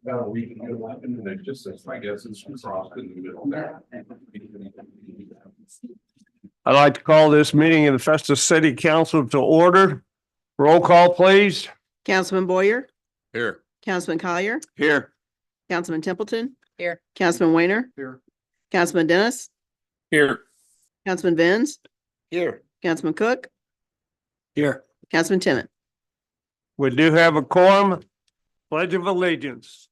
About a week ago, and it just says, I guess it's crossed in the middle there. I'd like to call this meeting of the Festus City Council to order. Roll call, please. Councilman Boyer, Here. Councilman Collier, Here. Councilman Templeton. Here. Councilman Weiner. Here. Councilman Dennis, Here. Councilman Venz, Here. Councilman Cook, Here. Councilman Tennant. We do have a quorum. Pledge of allegiance.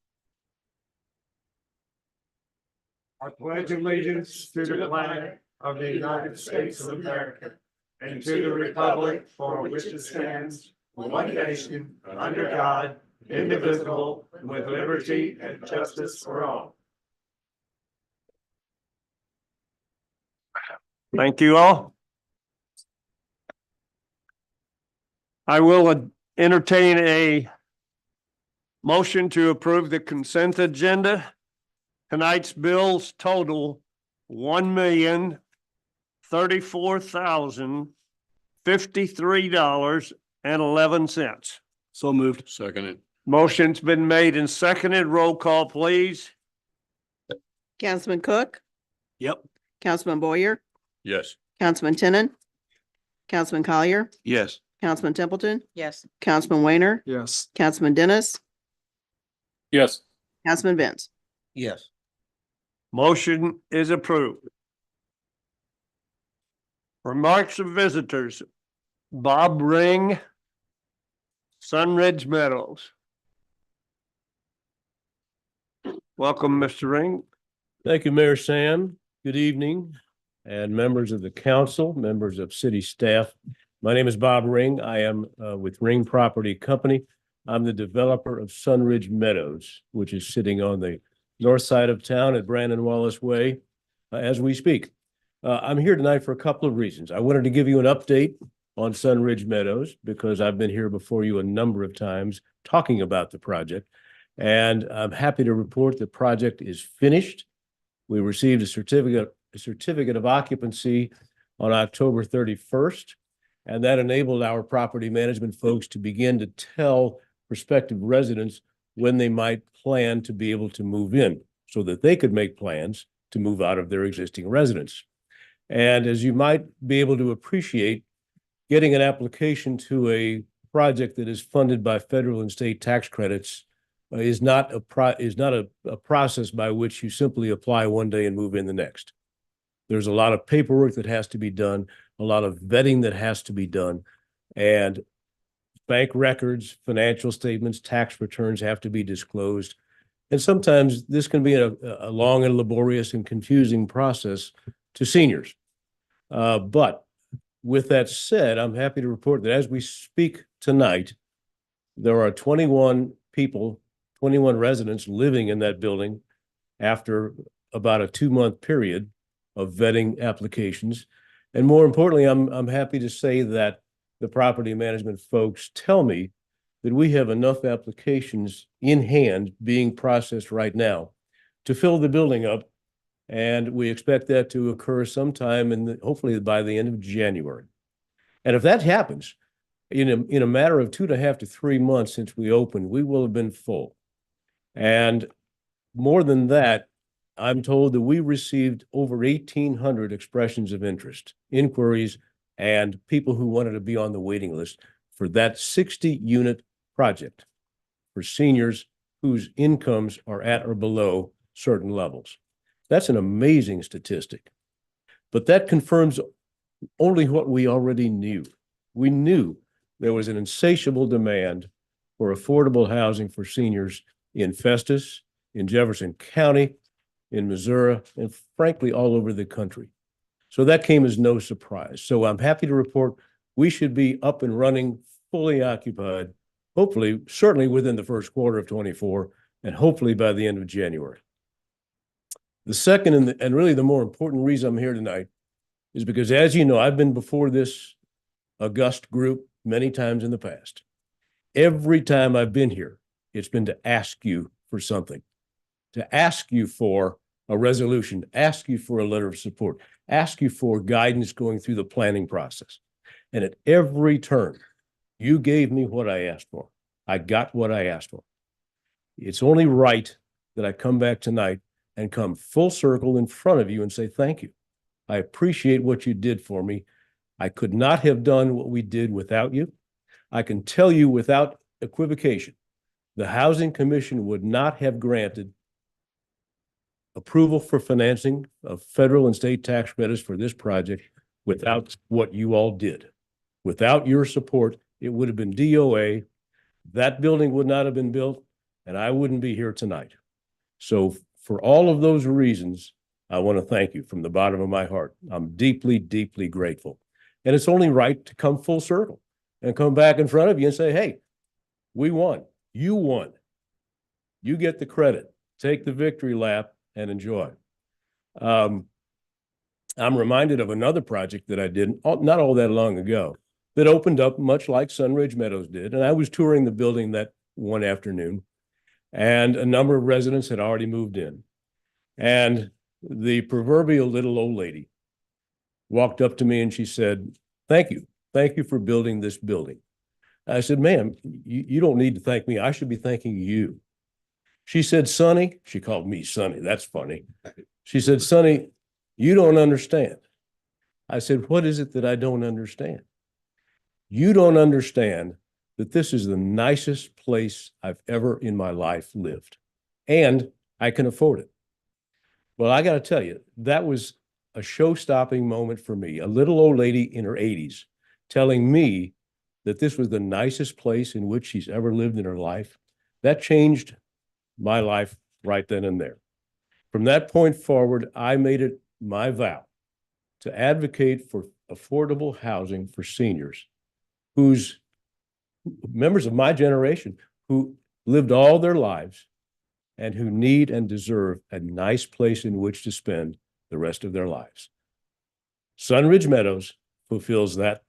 I pledge allegiance to the flag of the United States of America and to the republic for which it stands, one nation, under God, indivisible, with liberty and justice for all. Thank you all. I will entertain a motion to approve the consent agenda. Tonight's bills total $1,033,053.11. So moved. Seconded. Motion's been made and seconded. Roll call, please. Councilman Cook, Yep. Councilman Boyer, Yes. Councilman Tennant, Councilman Collier, Yes. Councilman Templeton, Yes. Councilman Weiner, Yes. Councilman Dennis, Yes. Councilman Venz. Yes. Motion is approved. Remarks of visitors. Bob Ring, Sunridge Meadows. Welcome, Mr. Ring. Thank you, Mayor Sam. Good evening, and members of the council, members of city staff. My name is Bob Ring. I am with Ring Property Company. I'm the developer of Sunridge Meadows, which is sitting on the north side of town at Brandon Wallace Way as we speak. I'm here tonight for a couple of reasons. I wanted to give you an update on Sunridge Meadows because I've been here before you a number of times talking about the project. And I'm happy to report the project is finished. We received a certificate of occupancy on October 31st, and that enabled our property management folks to begin to tell prospective residents when they might plan to be able to move in so that they could make plans to move out of their existing residence. And as you might be able to appreciate, getting an application to a project that is funded by federal and state tax credits is not a process by which you simply apply one day and move in the next. There's a lot of paperwork that has to be done, a lot of vetting that has to be done, and bank records, financial statements, tax returns have to be disclosed. And sometimes this can be a long and laborious and confusing process to seniors. But with that said, I'm happy to report that as we speak tonight, there are 21 residents living in that building after about a 2-month period of vetting applications. And more importantly, I'm happy to say that the property management folks tell me that we have enough applications in hand being processed right now to fill the building up. And we expect that to occur sometime hopefully by the end of January. And if that happens, in a matter of 2.5 to 3 months since we opened, we will have been full. And more than that, I'm told that we received over 1,800 expressions of interest, inquiries, and people who wanted to be on the waiting list for that 60-unit project for seniors whose incomes are at or below certain levels. That's an amazing statistic. But that confirms only what we already knew. We knew there was an insatiable demand for affordable housing for seniors in Festus, in Jefferson County, in Missouri, and frankly, all over the country. So that came as no surprise. So I'm happy to report we should be up and running, fully occupied, hopefully, certainly within the first quarter of 24, and hopefully by the end of January. The second and really the more important reason I'm here tonight is because, as you know, I've been before this august group many times in the past. Every time I've been here, it's been to ask you for something, to ask you for a resolution, ask you for a letter of support, ask you for guidance going through the planning process. And at every turn, you gave me what I asked for. I got what I asked for. It's only right that I come back tonight and come full circle in front of you and say thank you. I appreciate what you did for me. I could not have done what we did without you. I can tell you without equivocation, the Housing Commission would not have granted approval for financing of federal and state tax credits for this project without what you all did. Without your support, it would have been DOA. That building would not have been built, and I wouldn't be here tonight. So for all of those reasons, I want to thank you from the bottom of my heart. I'm deeply, deeply grateful. And it's only right to come full circle and come back in front of you and say, hey, we won. You won. You get the credit. Take the victory lap and enjoy. I'm reminded of another project that I did not all that long ago that opened up much like Sunridge Meadows did. And I was touring the building that one afternoon, and a number of residents had already moved in. And the proverbial little old lady walked up to me and she said, thank you. Thank you for building this building. I said, ma'am, you don't need to thank me. I should be thanking you. She said, Sonny, she called me Sonny. That's funny. She said, Sonny, you don't understand. I said, what is it that I don't understand? You don't understand that this is the nicest place I've ever in my life lived, and I can afford it. Well, I got to tell you, that was a show-stopping moment for me. A little old lady in her 80s telling me that this was the nicest place in which she's ever lived in her life. That changed my life right then and there. From that point forward, I made it my vow to advocate for affordable housing for seniors who's members of my generation who lived all their lives and who need and deserve a nice place in which to spend the rest of their lives. Sunridge Meadows fulfills that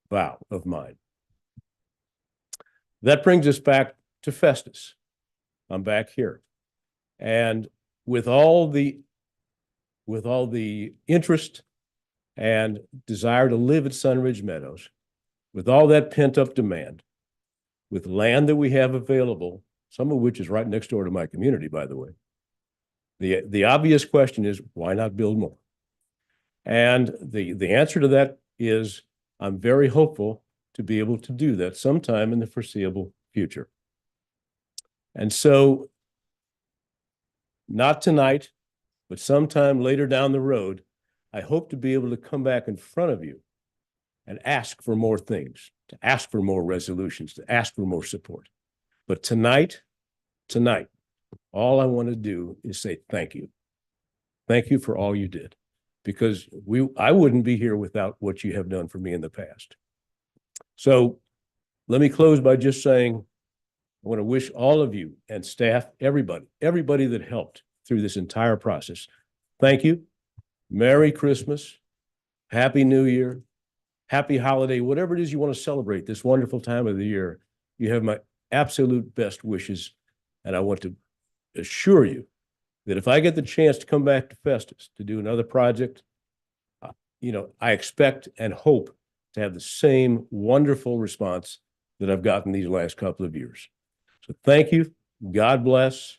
vow of mine. That brings us back to Festus. I'm back here. And with all the interest and desire to live at Sunridge Meadows, with all that pent-up demand, with land that we have available, some of which is right next door to my community, by the way, the obvious question is, why not build more? And the answer to that is, I'm very hopeful to be able to do that sometime in the foreseeable future. And so, not tonight, but sometime later down the road, I hope to be able to come back in front of you and ask for more things, to ask for more resolutions, to ask for more support. But tonight, all I want to do is say thank you. Thank you for all you did, because I wouldn't be here without what you have done for me in the past. So let me close by just saying, I want to wish all of you and staff, everybody that helped through this entire process, thank you. Merry Christmas, Happy New Year, Happy Holiday, whatever it is you want to celebrate this wonderful time of the year. You have my absolute best wishes. And I want to assure you that if I get the chance to come back to Festus to do another project, I expect and hope to have the same wonderful response that I've gotten these last couple of years. So thank you, God bless,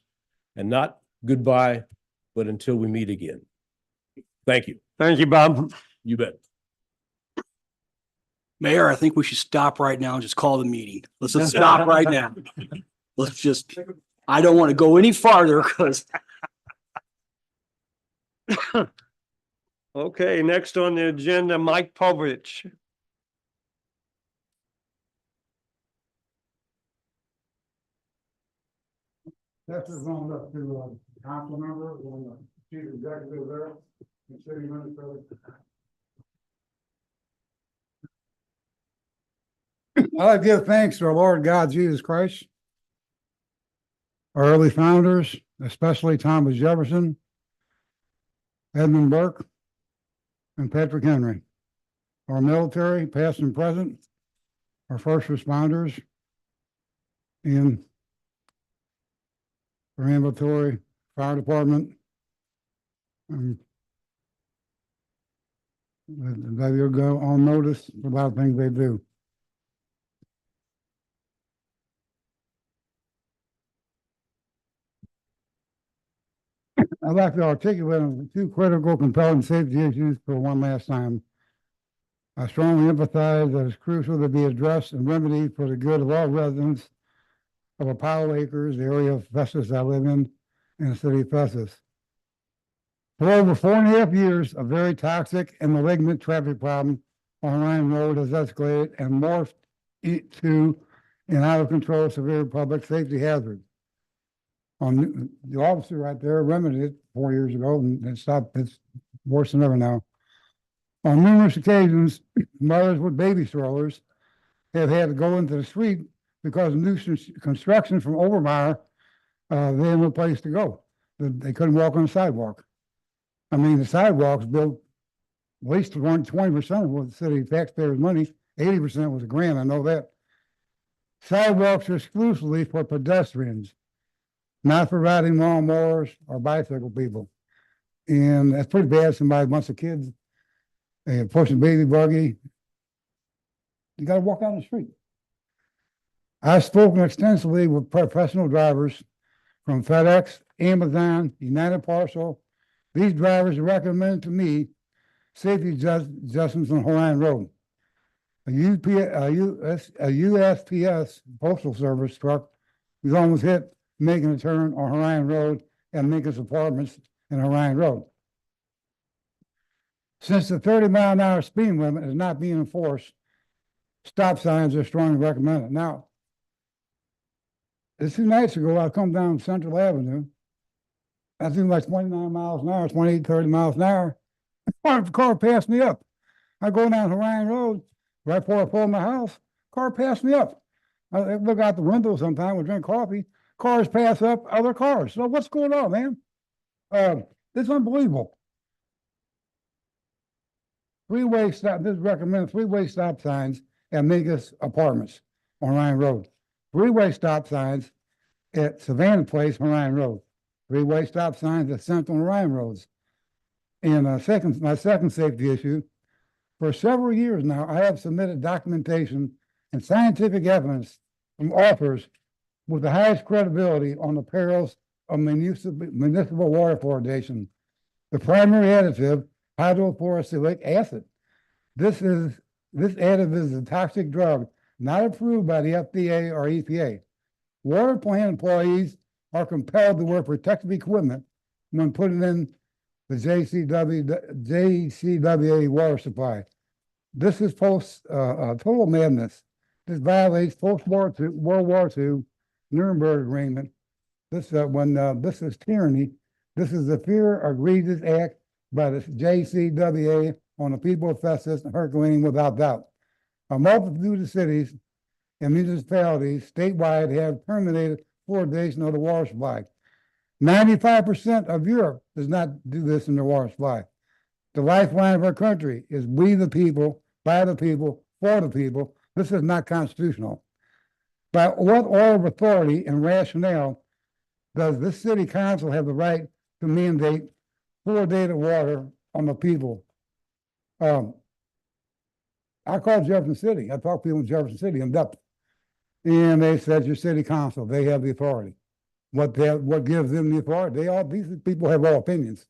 and not goodbye, but until we meet again. Thank you. Thank you, Bob. You bet. Mayor, I think we should stop right now and just call the meeting. Let's just stop right now. Let's just, I don't want to go any farther because Okay, next on the agenda, Mike Povich. This is on up to council member, on the chief executive there, and city administrator. I give thanks to our Lord God Jesus Christ, our early founders, especially Thomas Jefferson, Edmund Burke, and Patrick Henry. Our military, past and present, our first responders, and our ambulatory fire department. They will go on notice for a lot of things they do. I'd like to articulate on two critical, compelling safety issues for one last time. I strongly empathize that it's crucial to be addressed and remedied for the good of all residents of Apollo Acres, the area of Festus I live in the city of Festus. For over 4.5 years, a very toxic and malignant traffic problem on Ryan Road has escalated and morphed to an out of control severe public safety hazard. The officer right there remedied it 4 years ago and it stopped. It's worse than ever now. On numerous occasions, mothers with baby strollers have had to go into the street because of new construction from Overmeyer. They had no place to go. They couldn't walk on the sidewalk. I mean, the sidewalks built at least 20% was the city taxpayers' money. 80% was a grant. I know that. Sidewalks are exclusively for pedestrians, not for riding lawnmowers or bicycle people. And that's pretty bad. Somebody wants a kids pushing baby buggy. You got to walk out on the street. I've spoken extensively with professional drivers from FedEx, Amazon, United Parcel. These drivers recommend to me safety adjustments on Horion Road. A USPS Postal Service truck was almost hit making a turn on Horion Road and Minkus Apartments in Horion Road. Since the 30-mile-an-hour speed limit is not being enforced, stop signs are strongly recommended. Now, this 2 nights ago, I come down Central Avenue. I think like 29 miles an hour, 28, 30 miles an hour. The car passed me up. I go down Horion Road, right before I pull my house, car passed me up. I look out the window sometime, we drink coffee, cars pass up other cars. So what's going on, man? It's unbelievable. Three-way stop, this recommends three-way stop signs at Minkus Apartments on Horion Road. Three-way stop signs at Savannah Place, Horion Road. Three-way stop signs at Central and Horion Roads. And my second safety issue, for several years now, I have submitted documentation and scientific evidence from authors with the highest credibility on the perils of municipal water fluoridation. The primary additive, hydrofluorosilicic acid. This additive is a toxic drug not approved by the FDA or EPA. Water plant employees are compelled to wear protective equipment when putting in the JCWA water supply. This is total madness. This violates World War II Nuremberg Agreement. This is tyranny. This is a fear or egregious act by the JCWA on the people of Festus and Herculean without doubt. A multitude of cities and municipalities statewide have terminated fluoridation of the water supply. 95% of Europe does not do this in their water supply. The lifeline of our country is we the people, by the people, for the people. This is not constitutional. By what order of authority and rationale does this city council have the right to mandate fluoridated water on the people? I called Jefferson City. I talked to people in Jefferson City in depth. And they said, your city council, they have the authority. What gives them the authority? These people have all opinions.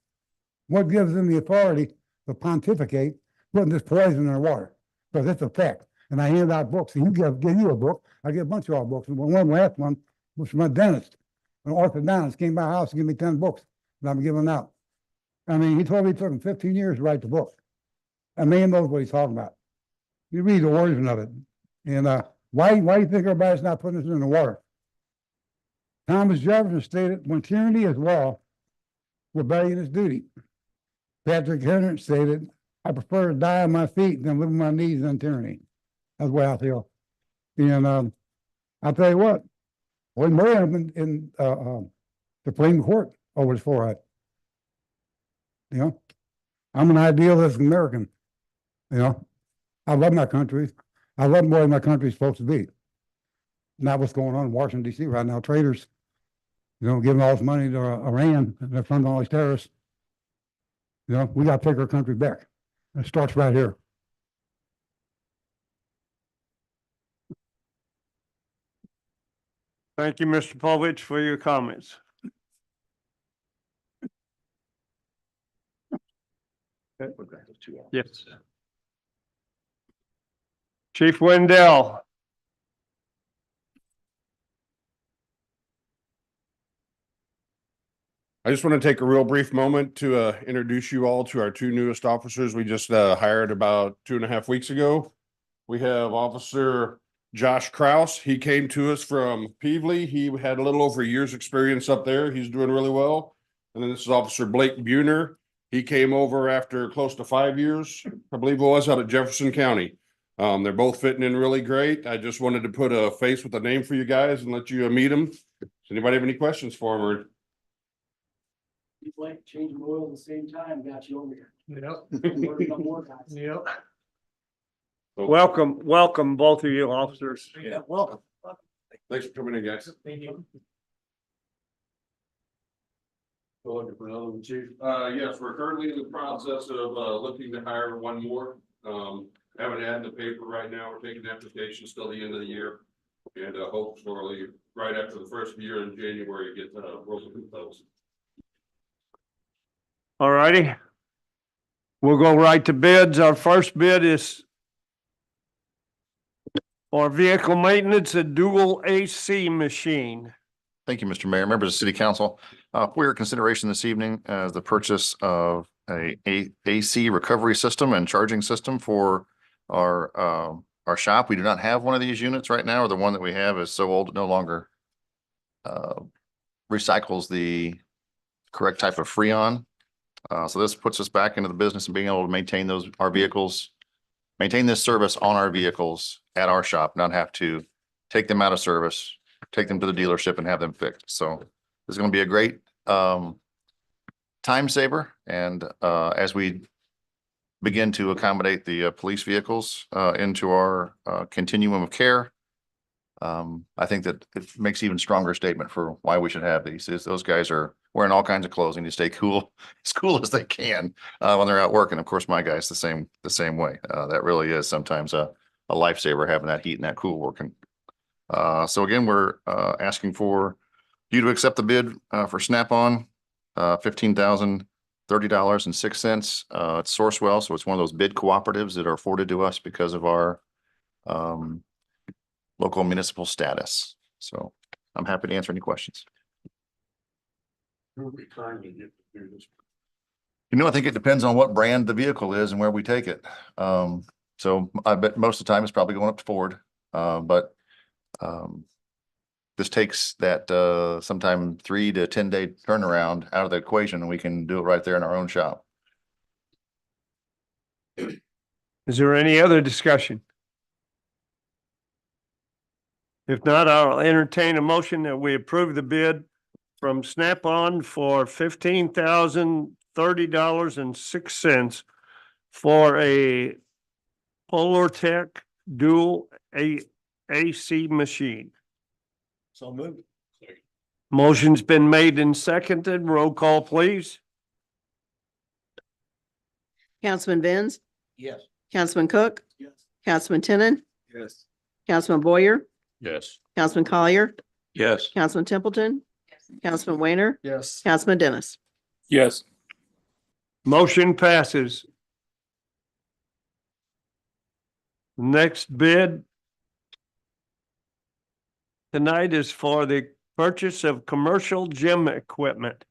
What gives them the authority to pontificate putting this poison in their water? Because it's a fact. And I hand out books. And give you a book. I get a bunch of our books. And one last one was from a dentist. An orthodontist came by my house and gave me 10 books that I'm giving out. I mean, he told me it took him 15 years to write the book. A man knows what he's talking about. You read the origin of it. And why do you think everybody's not putting this in the water? Thomas Jefferson stated, when tyranny is law, rebellion is duty. Patrick Henry stated, I prefer to die on my feet than live on my knees in tyranny. That's the way I feel. And I'll tell you what, we murdered him in the Supreme Court over his forehead. You know, I'm an idealist American, you know? I love my country. I love more than my country's supposed to be. Not what's going on in Washington DC right now, traitors, giving all this money to Iran and they're funding all these terrorists. We gotta take our country back. It starts right here. Thank you, Mr. Povich, for your comments. Yes. Chief Wendell. I just want to take a real brief moment to introduce you all to our two newest officers we just hired about 2.5 weeks ago. We have Officer Josh Kraus. He came to us from Peevely. He had a little over a year's experience up there. He's doing really well. And then this is Officer Blake Buhner. He came over after close to 5 years, I believe it was, out of Jefferson County. They're both fitting in really great. I just wanted to put a face with a name for you guys and let you meet them. Does anybody have any questions for them? Or Like changing oil at the same time, got you over here. Yep. Yep. Welcome, both of you officers. Yeah, welcome. Thanks for coming in, guys. Thank you. Still looking for another one, Chief? Yes, we're currently in the process of looking to hire one more. Haven't had in the paper right now. We're taking applications till the end of the year. And hopefully right after the first year in January, get rolling with those. All righty. We'll go right to bids. Our first bid is for vehicle maintenance, a dual AC machine. Thank you, Mr. Mayor, members of City Council. For your consideration this evening as the purchase of a AC recovery system and charging system for our shop. We do not have one of these units right now, or the one that we have is so old it no longer recycles the correct type of Freon. So this puts us back into the business of being able to maintain our vehicles, maintain this service on our vehicles at our shop, not have to take them out of service, take them to the dealership and have them fixed. So this is going to be a great time saver. And as we begin to accommodate the police vehicles into our continuum of care, I think that it makes even stronger statement for why we should have these. Those guys are wearing all kinds of clothing to stay cool, as cool as they can when they're out working. Of course, my guy's the same way. That really is sometimes a lifesaver, having that heat and that cool working. So again, we're asking for you to accept the bid for Snap-on, $15,030.06. It's Sourcewell, so it's one of those bid cooperatives that are afforded to us because of our local municipal status. So I'm happy to answer any questions. Who we trying to get to do this? I think it depends on what brand the vehicle is and where we take it. So I bet most of the time it's probably going up to Ford, but this takes that sometime 3 to 10 day turnaround out of the equation, and we can do it right there in our own shop. Is there any other discussion? If not, I'll entertain a motion that we approve the bid from Snap-on for $15,030.06 for a PolarTech dual AC machine. So moved. Motion's been made and seconded. Roll call, please. Councilman Benz, Yes. Councilman Cook, Yes. Councilman Tenen, Yes. Councilman Boyer, Yes. Councilman Collier, Yes. Councilman Templeton, Councilman Weiner, Yes. Councilman Dennis. Yes. Motion passes. Next bid tonight is for the purchase of commercial gym equipment.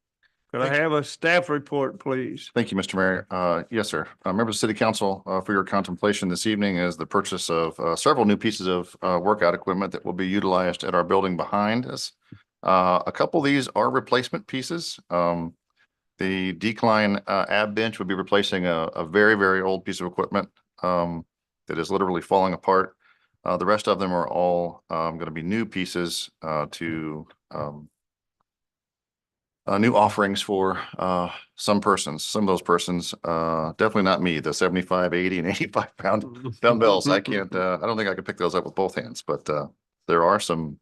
Could I have a staff report, please? Thank you, Mr. Mayor. Yes, sir. Members of City Council, for your contemplation this evening is the purchase of several new pieces of workout equipment that will be utilized at our building behind us. A couple of these are replacement pieces. The decline ab bench would be replacing a very, very old piece of equipment that is literally falling apart. The rest of them are all going to be new pieces to new offerings for some persons, some of those persons, definitely not me, the 75, 80 and 85-pound dumbbells. I can't, I don't think I could pick those up with both hands, but there are some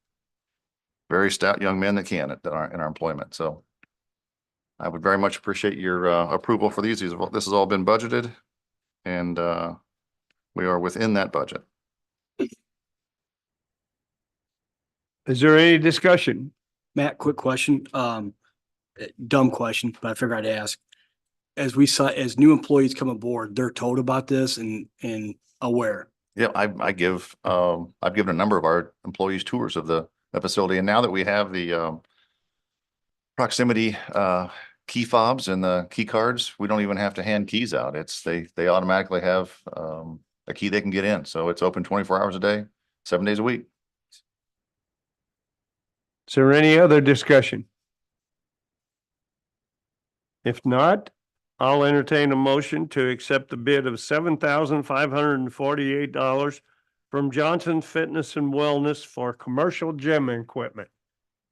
very stout young men that can that are in our employment. So I would very much appreciate your approval for these. This has all been budgeted, and we are within that budget. Is there any discussion? Matt, quick question. Dumb question, but I figured I'd ask. As we saw, as new employees come aboard, they're told about this and aware. Yeah, I've given a number of our employees tours of the facility, and now that we have the proximity key fobs and the key cards, we don't even have to hand keys out. They automatically have a key they can get in. So it's open 24 hours a day, 7 days a week. Is there any other discussion? If not, I'll entertain a motion to accept the bid of $7,548 from Johnson Fitness and Wellness for commercial gym equipment.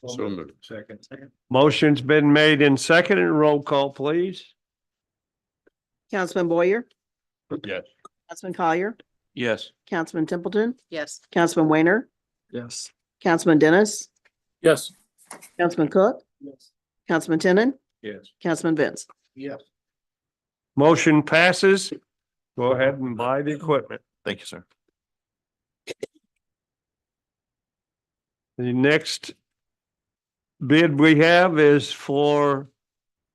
So moved. Second. Motion's been made and seconded. Roll call, please. Councilman Boyer, Yes. Councilman Collier, Yes. Councilman Templeton, Yes. Councilman Weiner, Yes. Councilman Dennis, Yes. Councilman Cook, Yes. Councilman Tenon, Yes. Councilman Benz. Yes. Motion passes. Go ahead and buy the equipment. Thank you, sir. The next bid we have is from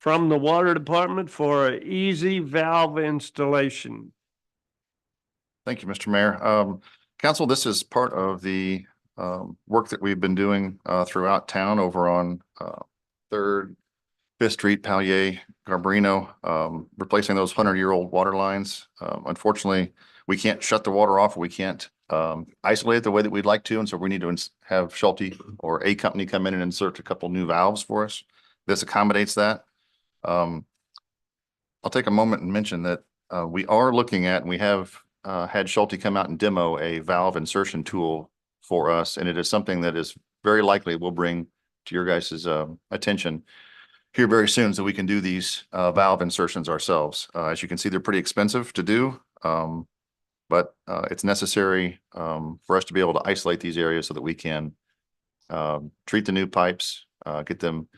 the water department for an easy valve installation. Thank you, Mr. Mayor. Council, this is part of the work that we've been doing throughout town over on 3rd, 5th Street, Palier, Garbarino, replacing those 100-year-old water lines. Unfortunately, we can't shut the water off. We can't isolate it the way that we'd like to. And so we need to have Schulte or a company come in and insert a couple new valves for us. This accommodates that. I'll take a moment and mention that we are looking at, and we have had Schulte come out and demo a valve insertion tool for us. And it is something that is very likely we'll bring to your guys' attention here very soon, so we can do these valve insertions ourselves. As you can see, they're pretty expensive to do, but it's necessary for us to be able to isolate these areas so that we can treat the new pipes, get them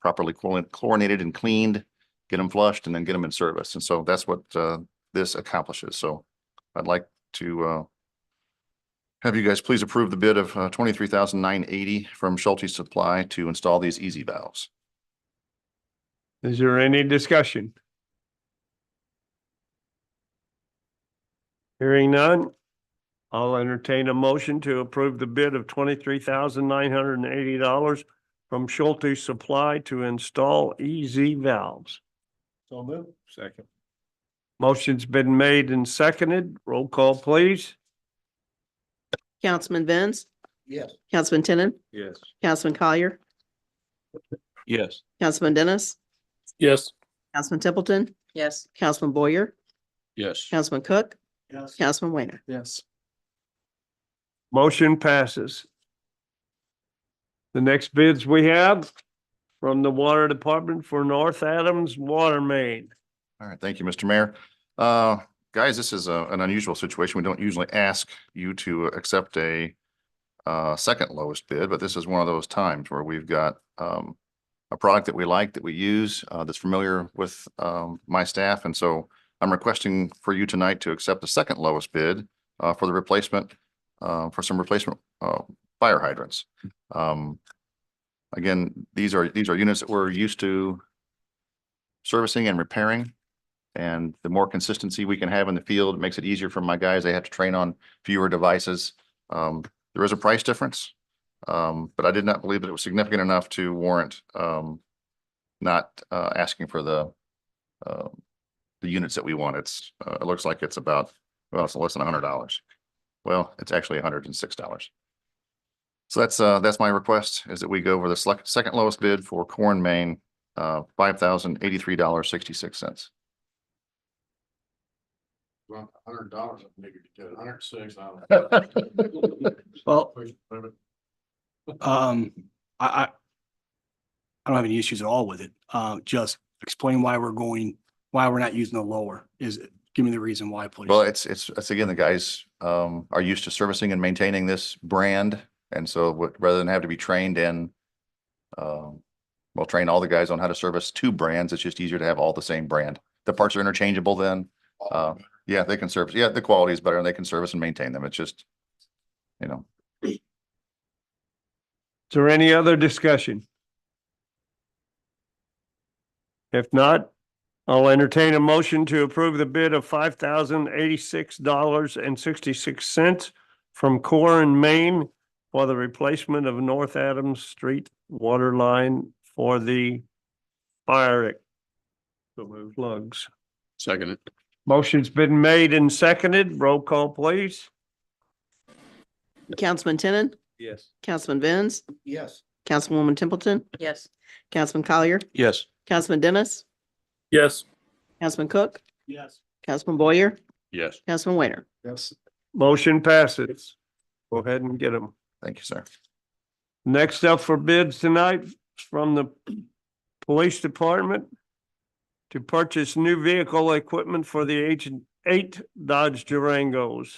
properly chlorinated and cleaned, get them flushed, and then get them in service. And so that's what this accomplishes. So I'd like to have you guys please approve the bid of $23,980 from Schulte Supply to install these easy valves. Is there any discussion? Hearing none, I'll entertain a motion to approve the bid of $23,980 from Schulte Supply to install EZ valves. So moved. Second. Motion's been made and seconded. Roll call, please. Councilman Benz, Yes. Councilman Tenon, Yes. Councilman Collier, Yes. Councilman Dennis, Yes. Councilman Templeton, Yes. Councilman Boyer, Yes. Councilman Cook, Yes. Councilman Weiner. Yes. Motion passes. The next bids we have from the Water Department for North Adams Water Main. All right, thank you, Mr. Mayor. Guys, this is an unusual situation. We don't usually ask you to accept a second lowest bid, but this is one of those times where we've got a product that we like, that we use, that's familiar with my staff. And so I'm requesting for you tonight to accept the second lowest bid for the replacement, for some replacement fire hydrants. Again, these are units that we're used to servicing and repairing. And the more consistency we can have in the field, it makes it easier for my guys. They have to train on fewer devices. There is a price difference, but I did not believe that it was significant enough to warrant not asking for the units that we want. It looks like it's about, well, it's less than $100. Well, it's actually $106. So that's my request, is that we go over the second lowest bid for Core and Main, $5,083.66. $100, maybe $106. Well, I I don't have any issues at all with it. Just explain why why we're not using the lower. Give me the reason why, please. Well, it's again, the guys are used to servicing and maintaining this brand. And so rather than have to be trained in, we'll train all the guys on how to service two brands. It's just easier to have all the same brand. The parts are interchangeable then. Yeah, they can service. Yeah, the quality is better and they can service and maintain them. It's just, you know. Is there any other discussion? If not, I'll entertain a motion to approve the bid of $5,086.66 from Core and Maine for the replacement of North Adams Street water line for the fire plugs. Second. Motion's been made and seconded. Roll call, please. Councilman Tenon, Yes. Councilman Benz, Yes. Councilwoman Templeton, Yes. Councilman Collier, Yes. Councilman Dennis, Yes. Councilman Cook, Yes. Councilman Boyer, Yes. Councilman Waiter. Yes. Motion passes. Go ahead and get them. Thank you, sir. Next up for bids tonight is from the police department to purchase new vehicle equipment for the eight Dodge Durangos.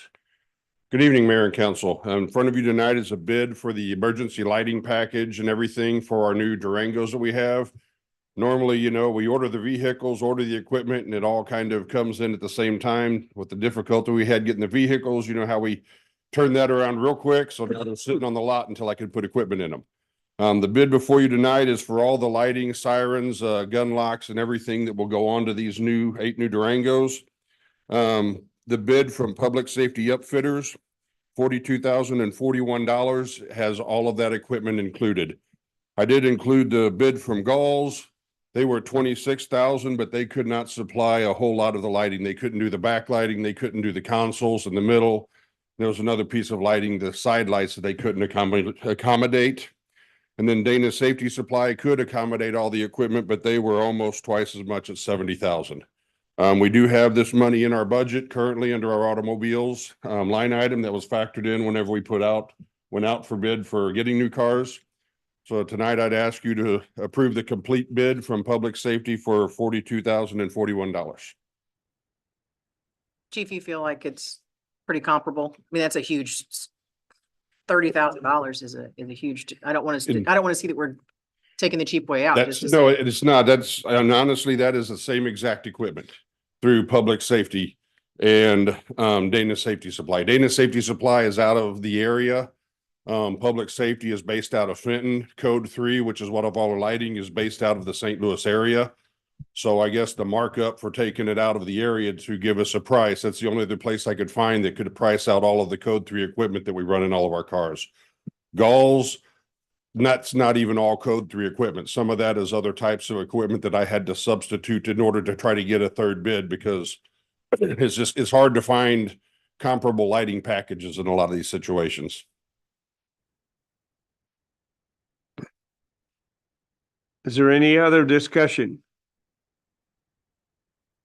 Good evening, Mayor and Council. In front of you tonight is a bid for the emergency lighting package and everything for our new Durangos that we have. Normally, you know, we order the vehicles, order the equipment, and it all kind of comes in at the same time. With the difficulty we had getting the vehicles, you know how we turned that around real quick. So now they're sitting on the lot until I could put equipment in them. The bid before you tonight is for all the lighting, sirens, gun locks, and everything that will go on to these eight new Durangos. The bid from Public Safety Upfitters, $42,041, has all of that equipment included. I did include the bid from Galls. They were $26,000, but they could not supply a whole lot of the lighting. They couldn't do the backlighting. They couldn't do the consoles in the middle. There was another piece of lighting, the side lights, that they couldn't accommodate. And then Dana Safety Supply could accommodate all the equipment, but they were almost twice as much at $70,000. We do have this money in our budget currently under our automobiles line item that was factored in whenever we went out for bid for getting new cars. So tonight I'd ask you to approve the complete bid from Public Safety for $42,041. Chief, you feel like it's pretty comparable? I mean, that's a huge $30,000 is a huge, I don't want to see that we're taking the cheap way out. That's no, it's not. And honestly, that is the same exact equipment through Public Safety and Dana Safety Supply. Dana Safety Supply is out of the area. Public Safety is based out of Fenton. Code 3, which is what of all our lighting, is based out of the St. Louis area. So I guess the markup for taking it out of the area to give us a price, that's the only other place I could find that could price out all of the Code 3 equipment that we run in all of our cars. Galls, that's not even all Code 3 equipment. Some of that is other types of equipment that I had to substitute in order to try to get a third bid, because it's hard to find comparable lighting packages in a lot of these situations. Is there any other discussion?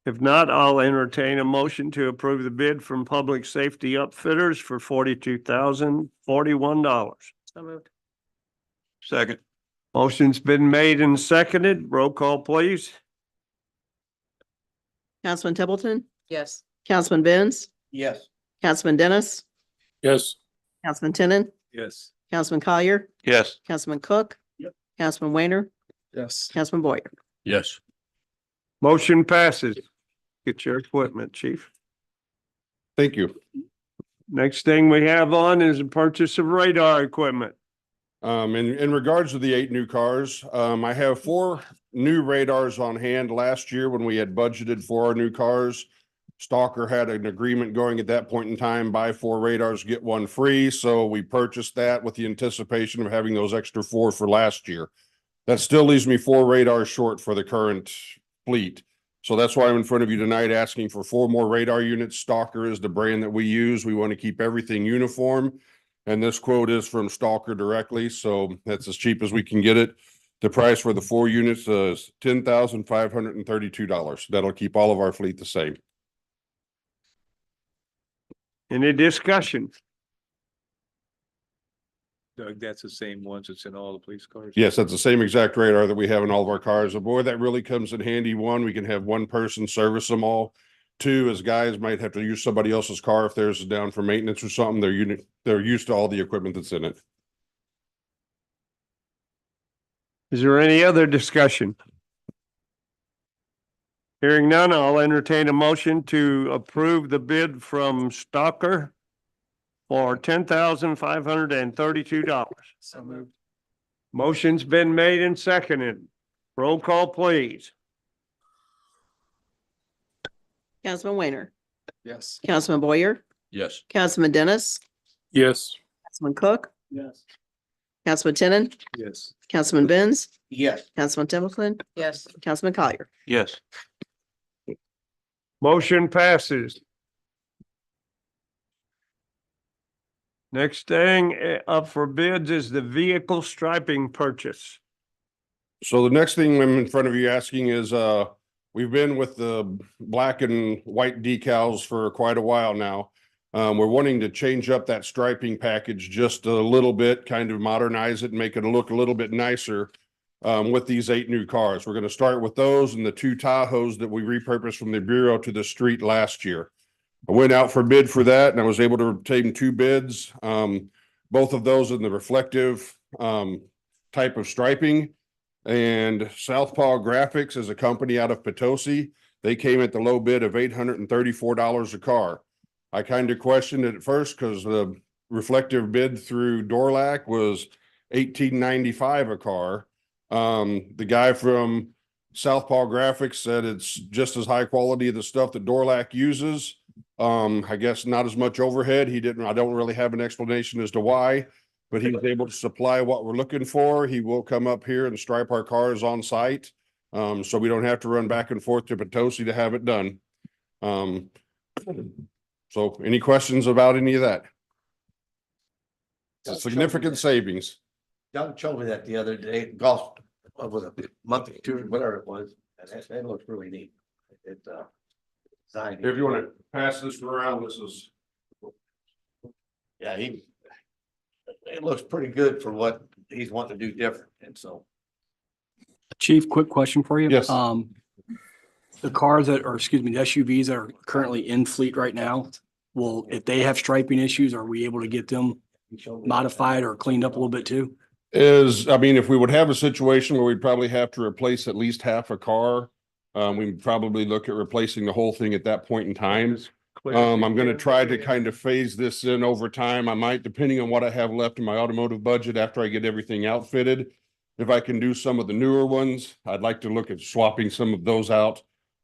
If not, I'll entertain a motion to approve the bid from Public Safety Upfitters for $42,041. So moved. Second. Motion's been made and seconded. Roll call, please. Councilman Templeton, Yes. Councilman Benz, Yes. Councilman Dennis, Yes. Councilman Tenon, Yes. Councilman Collier, Yes. Councilman Cook, Councilman Wainer, Yes. Councilman Boyer. Yes. Motion passes. Get your equipment, chief. Thank you. Next thing we have on is the purchase of radar equipment. In regards to the 8 new cars, I have 4 new radars on hand. Last year when we had budgeted for our new cars, Stalker had an agreement going at that point in time, buy 4 radars, get 1 free. So we purchased that with the anticipation of having those extra 4 for last year. That still leaves me 4 radars short for the current fleet. So that's why I'm in front of you tonight asking for 4 more radar units. Stalker is the brand that we use. We want to keep everything uniform. And this quote is from Stalker directly. So that's as cheap as we can get it. The price for the 4 units is $10,532. That'll keep all of our fleet the same. Any discussion? Doug, that's the same ones that's in all the police cars? Yes, that's the same exact radar that we have in all of our cars. And boy, that really comes in handy. One, we can have one person service them all. Two, as guys might have to use somebody else's car if theirs is down for maintenance or something, they're used to all the equipment that's in it. Is there any other discussion? Hearing none, I'll entertain a motion to approve the bid from Stalker for $10,532. So moved. Motion's been made and seconded. Roll call, please. Councilman Weiner, Yes. Councilman Boyer, Yes. Councilman Dennis, Yes. Councilman Cook, Yes. Councilman Tinnen, Yes. Councilman Benz, Yes. Councilman Templeton, Yes. Councilman Collier. Yes. Motion passes. Next thing up for bids is the vehicle striping purchase. So the next thing I'm in front of you asking is, we've been with the black and white decals for quite a while now. We're wanting to change up that striping package just a little bit, kind of modernize it and make it look a little bit nicer. With these 8 new cars, we're going to start with those and the 2 Tahoes that we repurposed from the Bureau to the street last year. I went out for bid for that and I was able to obtain 2 bids. Both of those in the reflective, type of striping. And Southpaw Graphics is a company out of Potosi. They came at the low bid of $834 a car. I kind of questioned it at first because the reflective bid through Dorlac was $1895 a car. The guy from Southpaw Graphics said it's just as high quality of the stuff that Dorlac uses. I guess not as much overhead. I don't really have an explanation as to why, but he was able to supply what we're looking for. He will come up here and stripe our cars on site. So we don't have to run back and forth to Potosi to have it done. So any questions about any of that? It's a significant savings. Doug showed me that the other day, golf, was a month or 2, whatever it was, and that looks really neat. It, designed. If you want to pass this around, this is. Yeah, it looks pretty good for what he's wanting to do different, and so. Chief, quick question for you. Yes. The cars that, or excuse me, the SUVs that are currently in fleet right now, if they have striping issues, are we able to get them modified or cleaned up a little bit too? If we would have a situation where we'd probably have to replace at least half a car, we'd probably look at replacing the whole thing at that point in time. I'm going to try to kind of phase this in over time. I might, depending on what I have left in my automotive budget after I get everything outfitted. If I can do some of the newer ones, I'd like to look at swapping some of those out.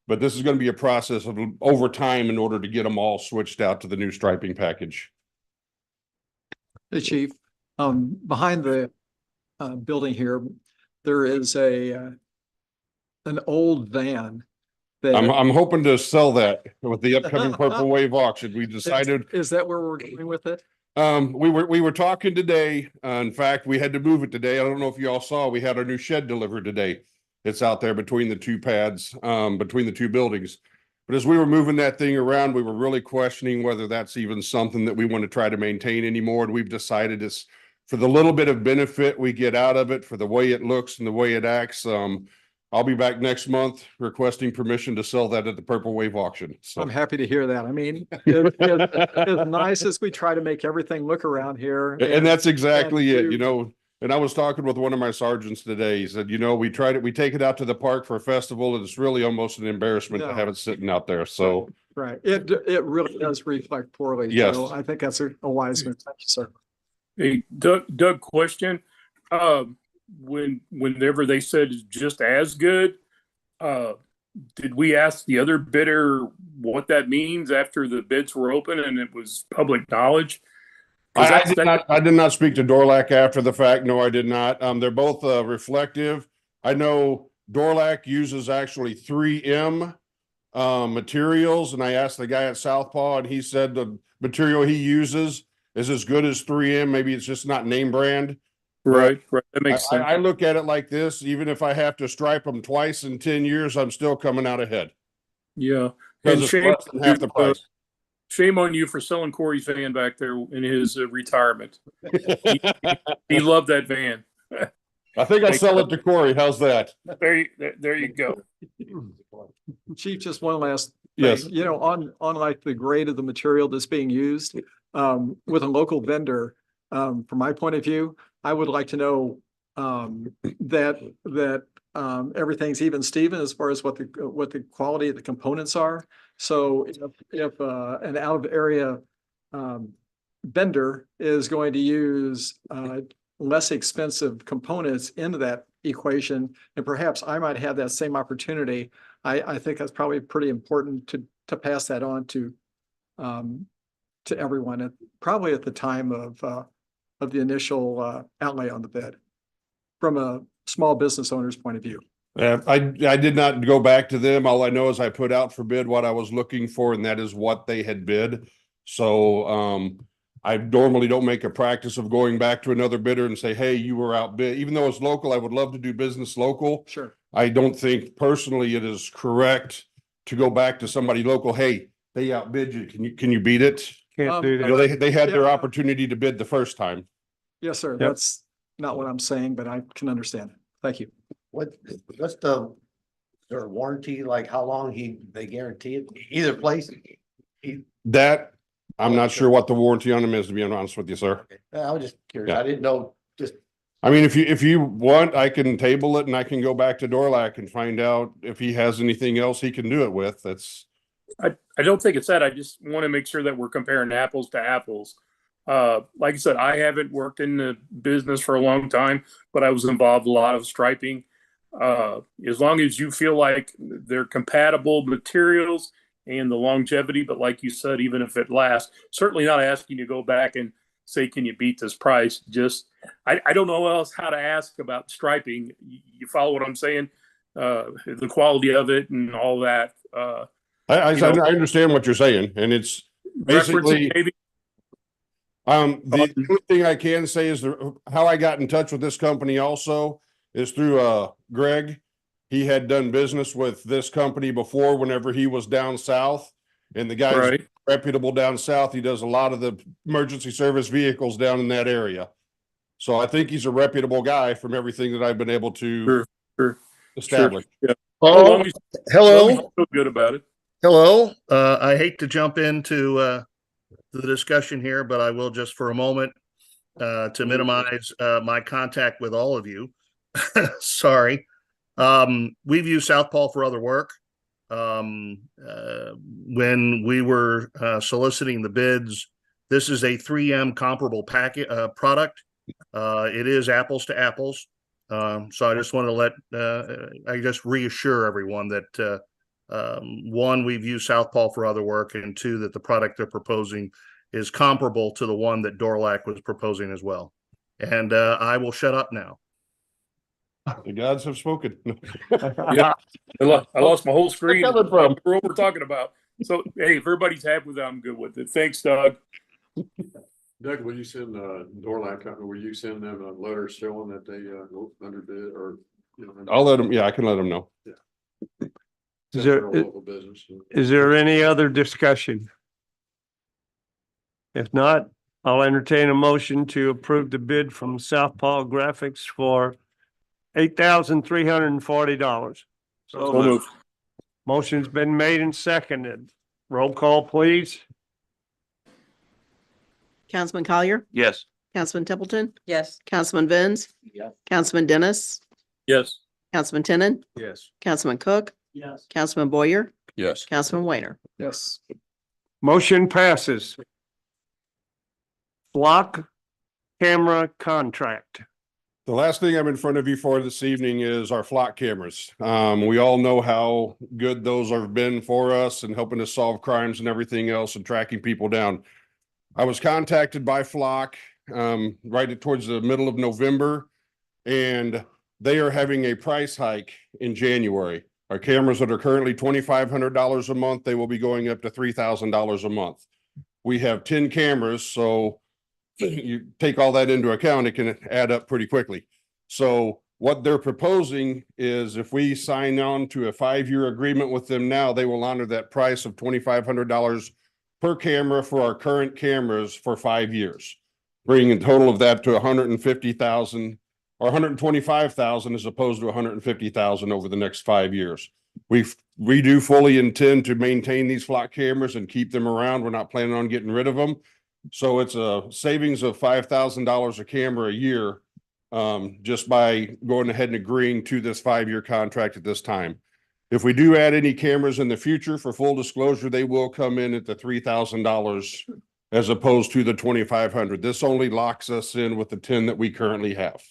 But this is going to be a process of over time in order to get them all switched out to the new striping package. The chief, behind the building here, there is an old van. I'm hoping to sell that with the upcoming Purple Wave auction. We decided. Is that where we're going with it? We were talking today. In fact, we had to move it today. I don't know if you all saw, we had our new shed delivered today. It's out there between the 2 pads, between the 2 buildings. But as we were moving that thing around, we were really questioning whether that's even something that we want to try to maintain anymore. And we've decided it's for the little bit of benefit we get out of it, for the way it looks and the way it acts. I'll be back next month requesting permission to sell that at the Purple Wave auction. So I'm happy to hear that. I mean, as nice as we try to make everything look around here. And that's exactly and it, and I was talking with one of my sergeants today. He said, we take it out to the park for a festival and it's really almost an embarrassment to have it sitting out there. So. Right. It really does reflect poorly. Yes. So I think that's a wise move. Thank you, sir. Hey, Doug, question. Whenever they said it's just as good, did we ask the other bidder what that means after the bids were open and it was public knowledge? I did not speak to Dorlac after the fact. No, I did not. They're both reflective. I know Dorlac uses actually 3M materials, and I asked the guy at Southpaw, and he said the material he uses is as good as 3M. Maybe it's just not name brand. Right. That makes sense. I look at it like this: even if I have to stripe them twice in 10 years, I'm still coming out ahead. Yeah. Because it's less than half the price. shame on you for selling Corey's van back there in his retirement. He loved that van. I think I'll sell it to Corey. How's that? There you go. Chief, just one last thing. Yes. You know, on like the grade of the material that's being used, with a local vendor, from my point of view, I would like to know, that everything's even Steven as far as what the quality of the components are. So if an out of area, vendor is going to use, less expensive components into that equation, and perhaps I might have that same opportunity. I think that's probably pretty important to pass that on to everyone, probably at the time of the initial outlay on the bid, from a small business owner's point of view. I did not go back to them. All I know is I put out for bid what I was looking for, and that is what they had bid. So I normally don't make a practice of going back to another bidder and say, hey, you were outbid. Even though it's local, I would love to do business local. Sure. I don't think personally it is correct to go back to somebody local. Hey, they outbid you. Can you beat it? Can't do You know, they had their Yeah. opportunity to bid the first time. Yes, sir. That's not what I'm saying, but I can understand it. Thank you. What's is there a warranty, like how long they guarantee it, either place? That, I'm not sure what the warranty on them is, to be honest with you, sir. I was just curious. Yeah. I didn't know, just, I mean, if you want, I can table it and I can go back to Dorlac and find out if he has anything else he can do it with. That's. I don't think it's that. I just want to make sure that we're comparing apples to apples. Like I said, I haven't worked in the business for a long time, but I was involved in a lot of striping. As long as you feel like they're compatible materials and the longevity, but like you said, even if it lasts, certainly not asking you to go back and say, can you beat this price? Just, I don't know else how to ask about striping. You follow what I'm saying? The quality of it and all that. I understand what you're saying, and it's basically maybe. The only thing I can say is how I got in touch with this company also is through Greg. He had done business with this company before whenever he was down south, and the guy's Right. reputable down south. He does a lot of the emergency service vehicles down in that area. So I think he's a reputable guy from everything that I've been able to establish. Yeah. Oh, hello. You feel good about it. Hello. I hate to jump into the discussion here, but I will just for a moment to minimize my contact with all of you. Sorry. We've used Southpaw for other work. When we were soliciting the bids, this is a 3M comparable product. It is apples to apples. So I just want to I just reassure everyone that one, we've used Southpaw for other work, and two, that the product they're proposing is comparable to the one that Dorlac was proposing as well. And I will shut up now. The gods have spoken. Yeah, I lost my whole screen. Where's that coming from? What we're talking about. So, hey, if everybody's happy with that, I'm good with it. Thanks, Doug. Doug, will you send Dorlac company, will you send them a letter showing that they go underbid or? I'll let him. Yeah, I can let him know. Yeah. Is there- For a local business. Is there any other discussion? If not, I'll entertain a motion to approve the bid from Southpaw Graphics for $8,340. So moved. Motion's been made and seconded. Roll call, please. Councilman Collier, yes. Councilman Templeton, Yes. Councilman Benz, Yeah. Councilman Dennis, Yes. Councilman Tenen, Yes. Councilman Cook, Yes. Councilman Boyer, Yes. Councilman Weiner. Yes. Motion passes. Block camera contract. The last thing I'm in front of you for this evening is our flock cameras. We all know how good those have been for us and helping us solve crimes and everything else and tracking people down. I was contacted by Flock right towards the middle of November, and they are having a price hike in January. Our cameras that are currently $2,500 a month, they will be going up to $3,000 a month. We have 10 cameras, so you take all that into account, it can add up pretty quickly. So what they're proposing is if we sign on to a 5-year agreement with them now, they will honor that price of $2,500 per camera for our current cameras for 5 years, bringing a total of that to 150,000 or 125,000 as opposed to 150,000 over the next 5 years. We do fully intend to maintain these flock cameras and keep them around. We're not planning on getting rid of them. So it's a savings of $5,000 a camera a year, just by going ahead and agreeing to this 5-year contract at this time. If we do add any cameras in the future, for full disclosure, they will come in at the $3,000 as opposed to the 2,500. This only locks us in with the 10 that we currently have.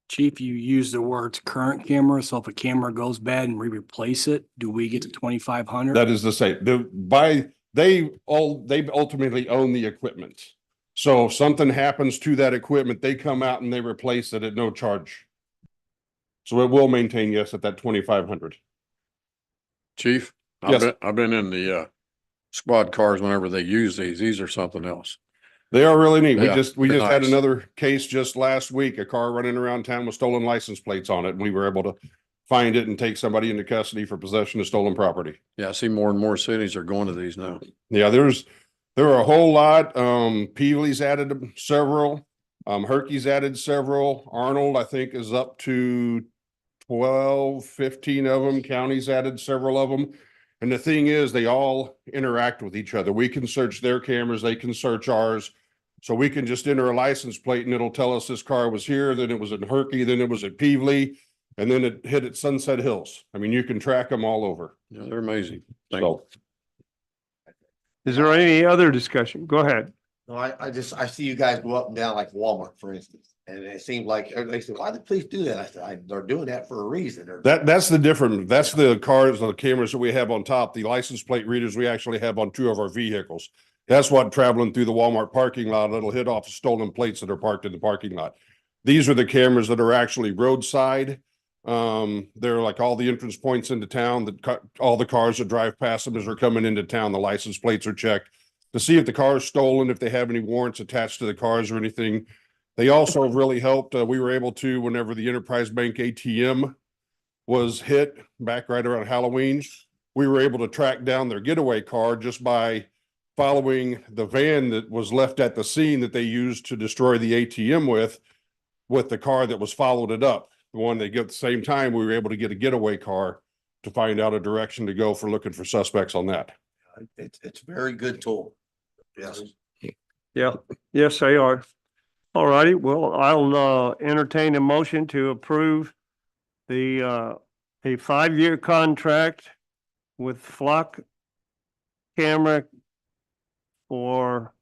Chief, you use the words current camera, so if a camera goes bad and we replace it, do we get to 2,500? That is the same. They ultimately own the equipment. So if something happens to that equipment, they come out and they replace it at no charge. So it will maintain, yes, at that 2,500. Chief, Yes. I've been in the squad cars whenever they use these. These are something else. They are really neat. Yeah, We they're just had nice. another case just last week, a car running around town with stolen license plates on it, and we were able to find it and take somebody into custody for possession of stolen property. Yeah, I see more and more cities are going to these now. Yeah, there are a whole lot. Peevely's added several. Herky's added several. Arnold, I think, is up to 12, 15 of them. County's added several of them. And the thing is, they all interact with each other. We can search their cameras, they can search ours. So we can just enter a license plate and it'll tell us this car was here, then it was in Herky, then it was at Peevely, and then it hit at Sunset Hills. I mean, you can track them all over. Yeah, they're amazing. Thank you. So Is there any other discussion? Go ahead. No, I see you guys go up and down like Walmart, for instance, and it seemed like everybody said, why did the police do that? I said, they're doing that for a reason. that's the different, that's the cars, the cameras that we have on top, the license plate readers we actually have on 2 of our vehicles. That's what traveling through the Walmart parking lot, it'll hit off stolen plates that are parked in the parking lot. These are the cameras that are actually roadside. They're like all the entrance points into town that all the cars that drive past them as they're coming into town, the license plates are checked to see if the car is stolen, if they have any warrants attached to the cars or anything. They also have really helped. We were able to, whenever the Enterprise Bank ATM was hit back right around Halloween, we were able to track down their getaway car just by following the van that was left at the scene that they used to destroy the ATM with the car that was followed it up. The one they get at the same time, we were able to get a getaway car to find out a direction to go for looking for suspects on that. It's a very good tool. Yes. Yeah, yes, they are. All righty, well, I'll entertain a motion to approve the a 5-year contract with Flock Camera for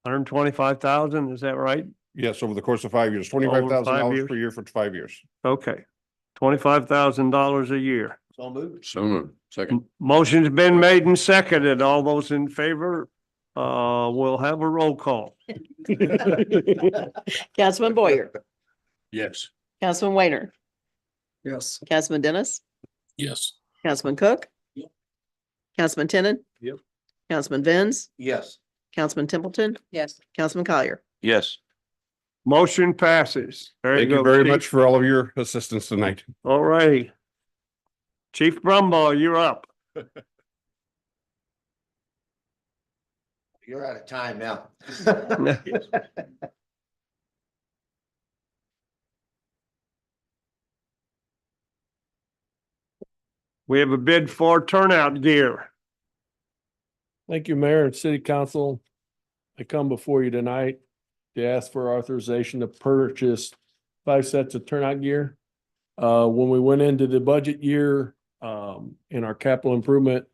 $125,000, is that right? Yes, over the course of 5 years, $25,000 years. per year for 5 years. Okay, $25,000 a year. So moved. So moved. Second. Motion's been made and seconded. All those in favor, we'll have a roll call. Councilman Boyer, Yes. Councilman Weiner, Yes. Councilman Dennis, Yes. Councilman Cook. Yep. Councilman Tenen. Yep. Councilman Venz, Yes. Councilman Templeton, Yes. Councilman Collier. Yes. Motion passes. There Thank you you go, very Chief. much for all of your assistance tonight. All righty. Chief Brumbaugh, you're up. You're out of time now. We have a bid for turnout gear. Thank you, Mayor and City Council. I come before you tonight to ask for authorization to purchase 5 sets of turnout gear. When we went into the budget year, in our capital improvement,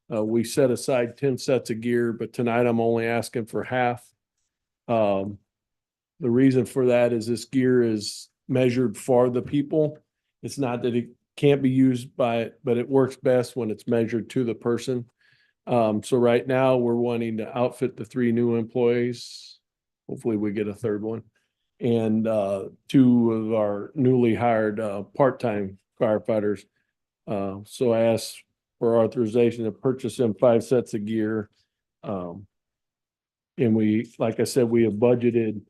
we set aside 10 sets of gear, but tonight I'm only asking for half. The reason for that is this gear is measured for the people. It's not that it can't be used by it, but it works best when it's measured to the person. So right now we're wanting to outfit the 3 new employees. Hopefully we get a third one. And 2 of our newly hired part-time firefighters. So I asked for authorization to purchase them 5 sets of gear. And we, like I said, we have budgeted,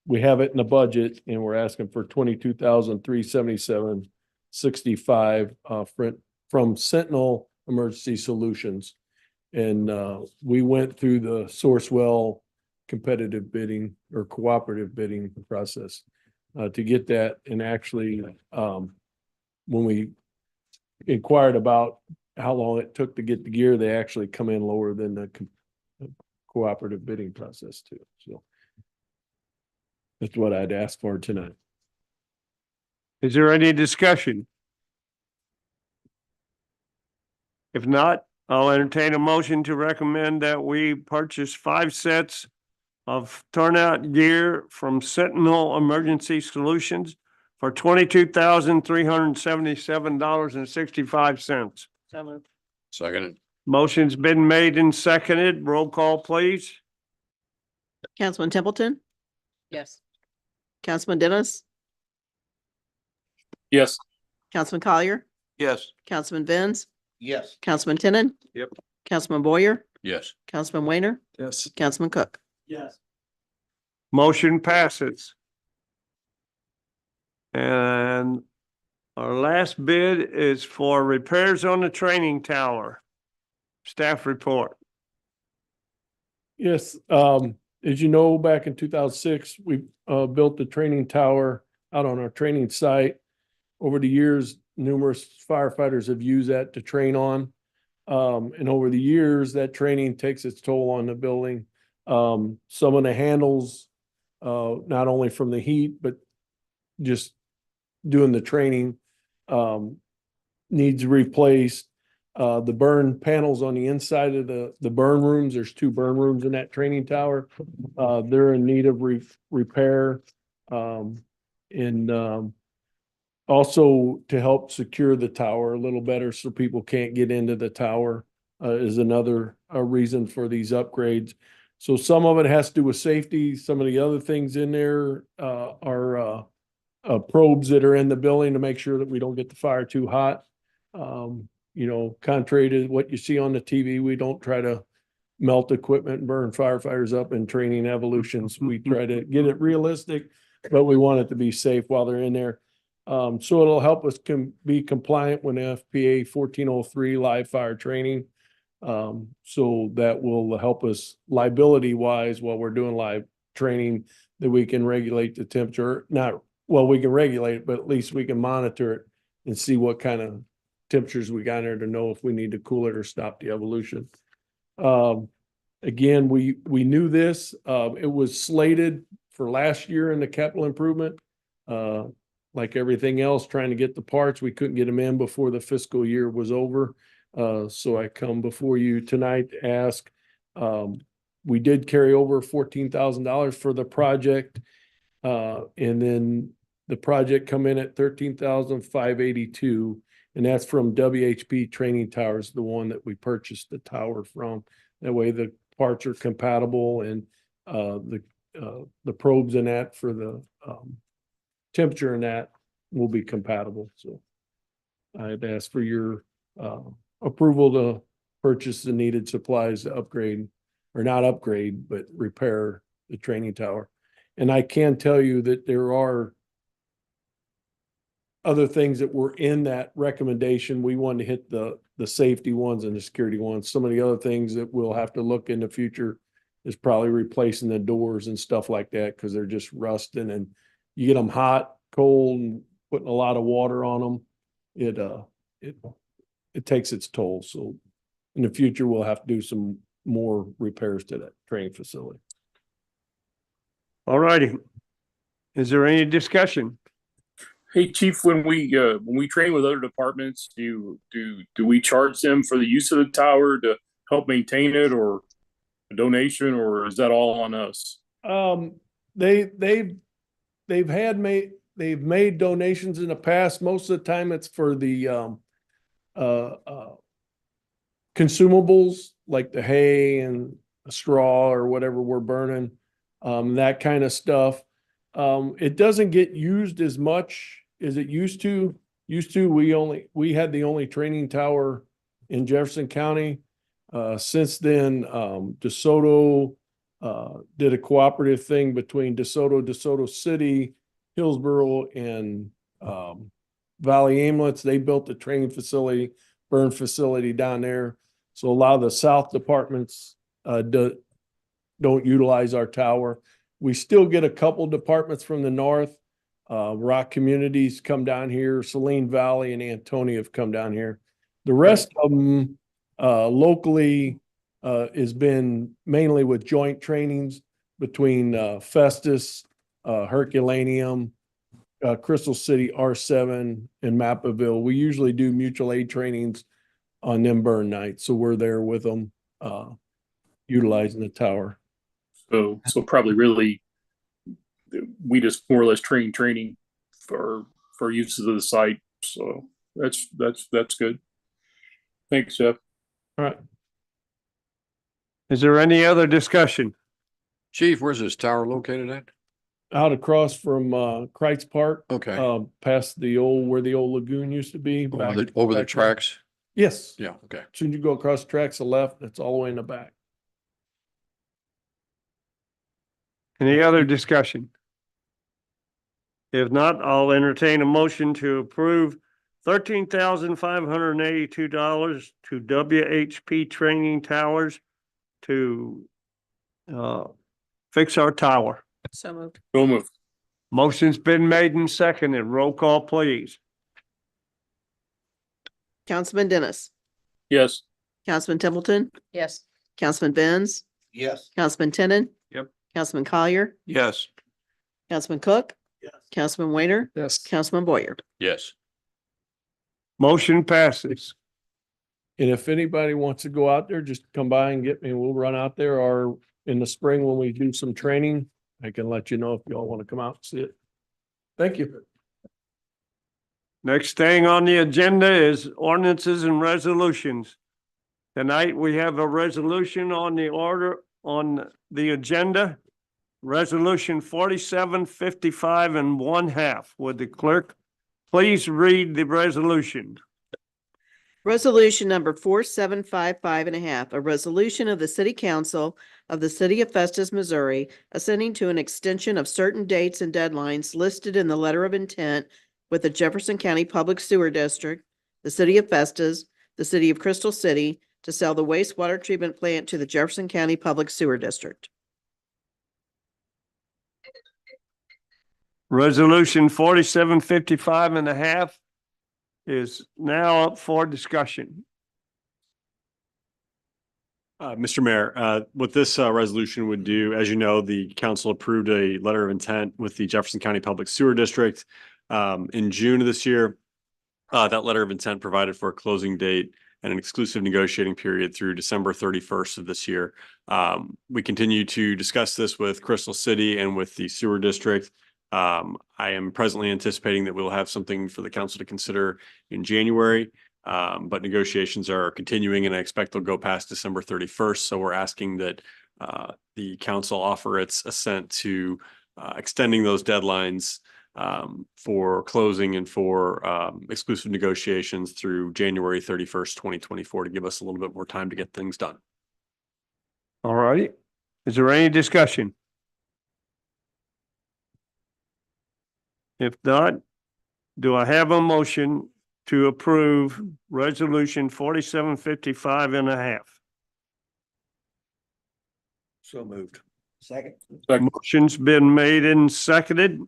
we have it in the budget and we're asking for $22,377.65 for from Sentinel Emergency Solutions. And we went through the Sourcewell competitive bidding or cooperative bidding process to get that. And actually, when we inquired about how long it took to get the gear, they actually come in lower than the cooperative bidding process too. So that's what I'd ask for tonight. Is there any discussion? If not, I'll entertain a motion to recommend that we purchase 5 sets of turnout gear from Sentinel Emergency Solutions for $22,377.65. So moved. Second. Motion's been made and seconded. Roll call, please. Councilman Templeton, Yes. Councilman Dennis, Yes. Councilman Collier, Yes. Councilman Venz, Yes. Councilman Tenen. Yep. Councilman Boyer, Yes. Councilman Weiner, Yes. Councilman Cook. Yes. Motion passes. And our last bid is for repairs on the training tower. Staff report. Yes, as you know, back in 2006, we built the training tower out on our training site. Over the years, numerous firefighters have used that to train on. And over the years, that training takes its toll on the building. Some of the handles, not only from the heat, but just doing the training, needs replaced. The burn panels on the inside of the burn rooms, there's 2 burn rooms in that training tower. They're in need of repair. Also to help secure the tower a little better so people can't get into the tower is another reason for these upgrades. So some of it has to do with safety. Some of the other things in there are probes that are in the building to make sure that we don't get the fire too hot. You know, contrary to what you see on the TV, we don't try to melt equipment and burn firefighters up in training evolutions. We try to get it realistic, but we want it to be safe while they're in there. So it'll help us be compliant with FPA 1403 live fire training. So that will help us liability wise while we're doing live training, that we can regulate the temperature. We can regulate it, but at least we can monitor it and see what kind of temperatures we got in there to know if we need to cool it or stop the evolution. Again, we knew this. It was slated for last year in the capital improvement. Like everything else, trying to get the parts, we couldn't get them in before the fiscal year was over. So I come before you tonight to ask. We did carry over $14,000 for the project. And then the project come in at $13,582. And that's from WHP Training Towers, the one that we purchased the tower from. That way the parts are compatible, and the probes in that for the temperature in that will be compatible. So I'd ask for your approval to purchase the needed supplies to upgrade, or not upgrade, but repair the training tower. And I can tell you that there are other things that were in that recommendation. We wanted to hit the safety ones and the security ones. Some of the other things that we'll have to look in the future is probably replacing the doors and stuff like that, because they're just rusting, and you get them hot, cold, and putting a lot of water on them. It takes its toll. So in the future, we'll have to do some more repairs to that training facility. All righty. Is there any discussion? Hey, Chief, when we train with other departments, do we charge them for the use of the tower to help maintain it, or a donation, or is that all on us? They've made donations in the past. Most of the time it's for the consumables like the hay and a straw or whatever we're burning, that kind of stuff. It doesn't get used as much as it used to. We had the only training tower in Jefferson County. Since then, DeSoto did a cooperative thing between DeSoto City, Hillsborough, and Valley Amulets. They built the training facility burn facility down there. So a lot of the south departments don't utilize our tower. We still get a couple departments from the north. Rock Communities come down here, Saline Valley and Antonia have come down here. The rest of them locally has been mainly with joint trainings between Festus, Herculaneum, Crystal City, R7, and Mappaville. We usually do mutual aid trainings on them burn nights, so we're there with them, utilizing the tower. So probably really, we just more or less training for uses of the site. So that's good. Thanks, Jeff. All right. Is there any other discussion? Chief, where's this tower located at? Out across from Kreitz Park, Okay. past where the old lagoon used to be. Over the back- tracks? Yes. Yeah, okay. As soon as you go across the tracks to the left, it's all the way in the back. Any other discussion? If not, I'll entertain a motion to approve $13,582 to WHP Training Towers to fix our tower. So moved. So moved. Motion's been made and seconded. Roll call, please. Councilman Dennis, Yes. Councilman Templeton, Yes. Councilman Benz, Yes. Councilman Tenen. Yep. Councilman Collier, Yes. Councilman Cook. Yes. Councilman Weiner, Yes. Councilman Boyer. Yes. Motion passes. And if anybody wants to go out there, just come by and get me. We'll run out there, or in the spring when we do some training, I can let you know if y'all want to come out and see it. Thank you. Next thing on the agenda is ordinances and resolutions. Tonight, we have a resolution on the agenda. Resolution 4755 and 1/2. Would the clerk please read the resolution? Resolution number 4755 a resolution of the City Council of the City of Festus, Missouri, assenting to an extension of certain dates and deadlines listed in the letter of intent with the Jefferson County Public Sewer District, the City of Festus, the City of Crystal City, to sell the wastewater treatment plant to the Jefferson County Public Sewer District. Resolution 4755 is now up for discussion. Mr. Mayor, what this resolution would do, as you know, the council approved a letter of intent with the Jefferson County Public Sewer District in June of this year. That letter of intent provided for a closing date and an exclusive negotiating period through December 31st of this year. We continue to discuss this with Crystal City and with the sewer district. I am presently anticipating that we'll have something for the council to consider in January. But negotiations are continuing and I expect they'll go past December 31st. So we're asking that the council offer its assent to extending those deadlines for closing and for exclusive negotiations through January 31st, 2024 to give us a little bit more time to get things done. All right. Is there any discussion? If not, do I have a motion to approve resolution 4755 So moved. Second. Motion's been made and seconded.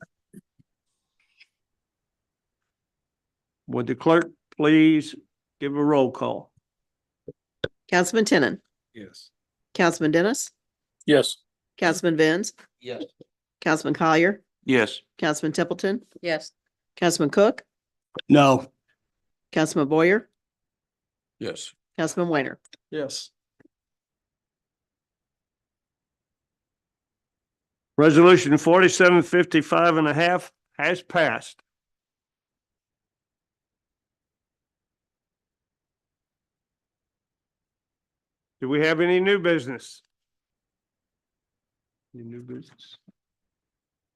Would the clerk please give a roll call? Councilman Tenen, Yes. Councilman Dennis, Yes. Councilman Benz, Yes. Councilman Collier, Yes. Councilman Templeton, Yes. Councilman Cook, No. Councilman Boyer, Yes. Councilman Weiner. Yes. Resolution 4755 has passed. Do we have any new business? Any new business?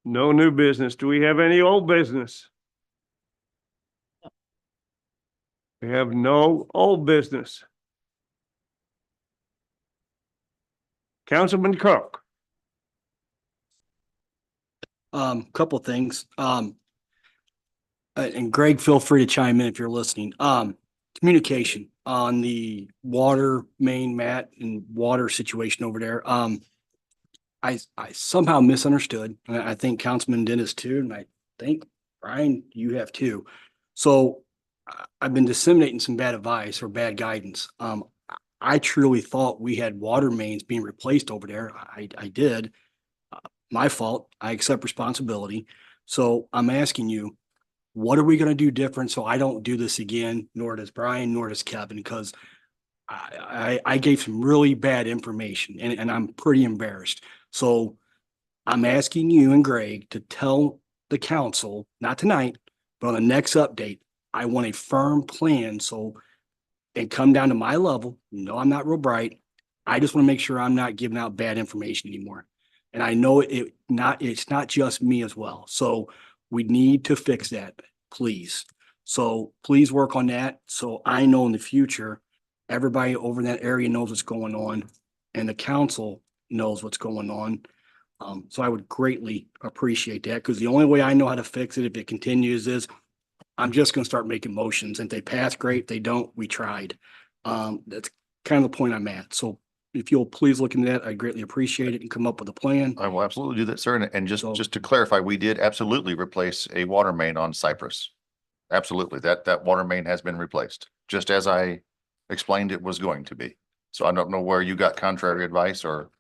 No new business. Do we have any old business? We have no old business. Councilman Cook. Couple things. And Greg, feel free to chime in if you're listening. Communication. on the water main, Matt, and water situation over there. I somehow misunderstood, and I think Councilman Dennis too, and I think Brian, you have too. So I've been disseminating some bad advice or bad guidance. I truly thought we had water mains being replaced over there. I did. My fault. I accept responsibility. So I'm asking you, what are we going to do different so I don't do this again, nor does Brian, nor does Kevin, because I gave some really bad information and I'm pretty embarrassed. So I'm asking you and Greg to tell the council, not tonight, but on the next update, I want a firm plan. So, and come down to my level. No, I'm not real bright. I just want to make sure I'm not giving out bad information anymore. And I know it's not just me as well. So we need to fix that, please. So please work on that. So I know in the future, everybody over in that area knows what's going on and the council knows what's going on. So I would greatly appreciate that, because the only way I know how to fix it if it continues is I'm just going to start making motions. And if they pass, great. If they don't, we tried. That's kind of the point I'm at. So if you'll please look into that, I greatly appreciate it and come up with a plan. I will absolutely do that, sir. And So- just to clarify, we did absolutely replace a water main on Cypress. Absolutely. That water main has been replaced, just as I explained it was going to be. So I don't know where you got contrary advice or.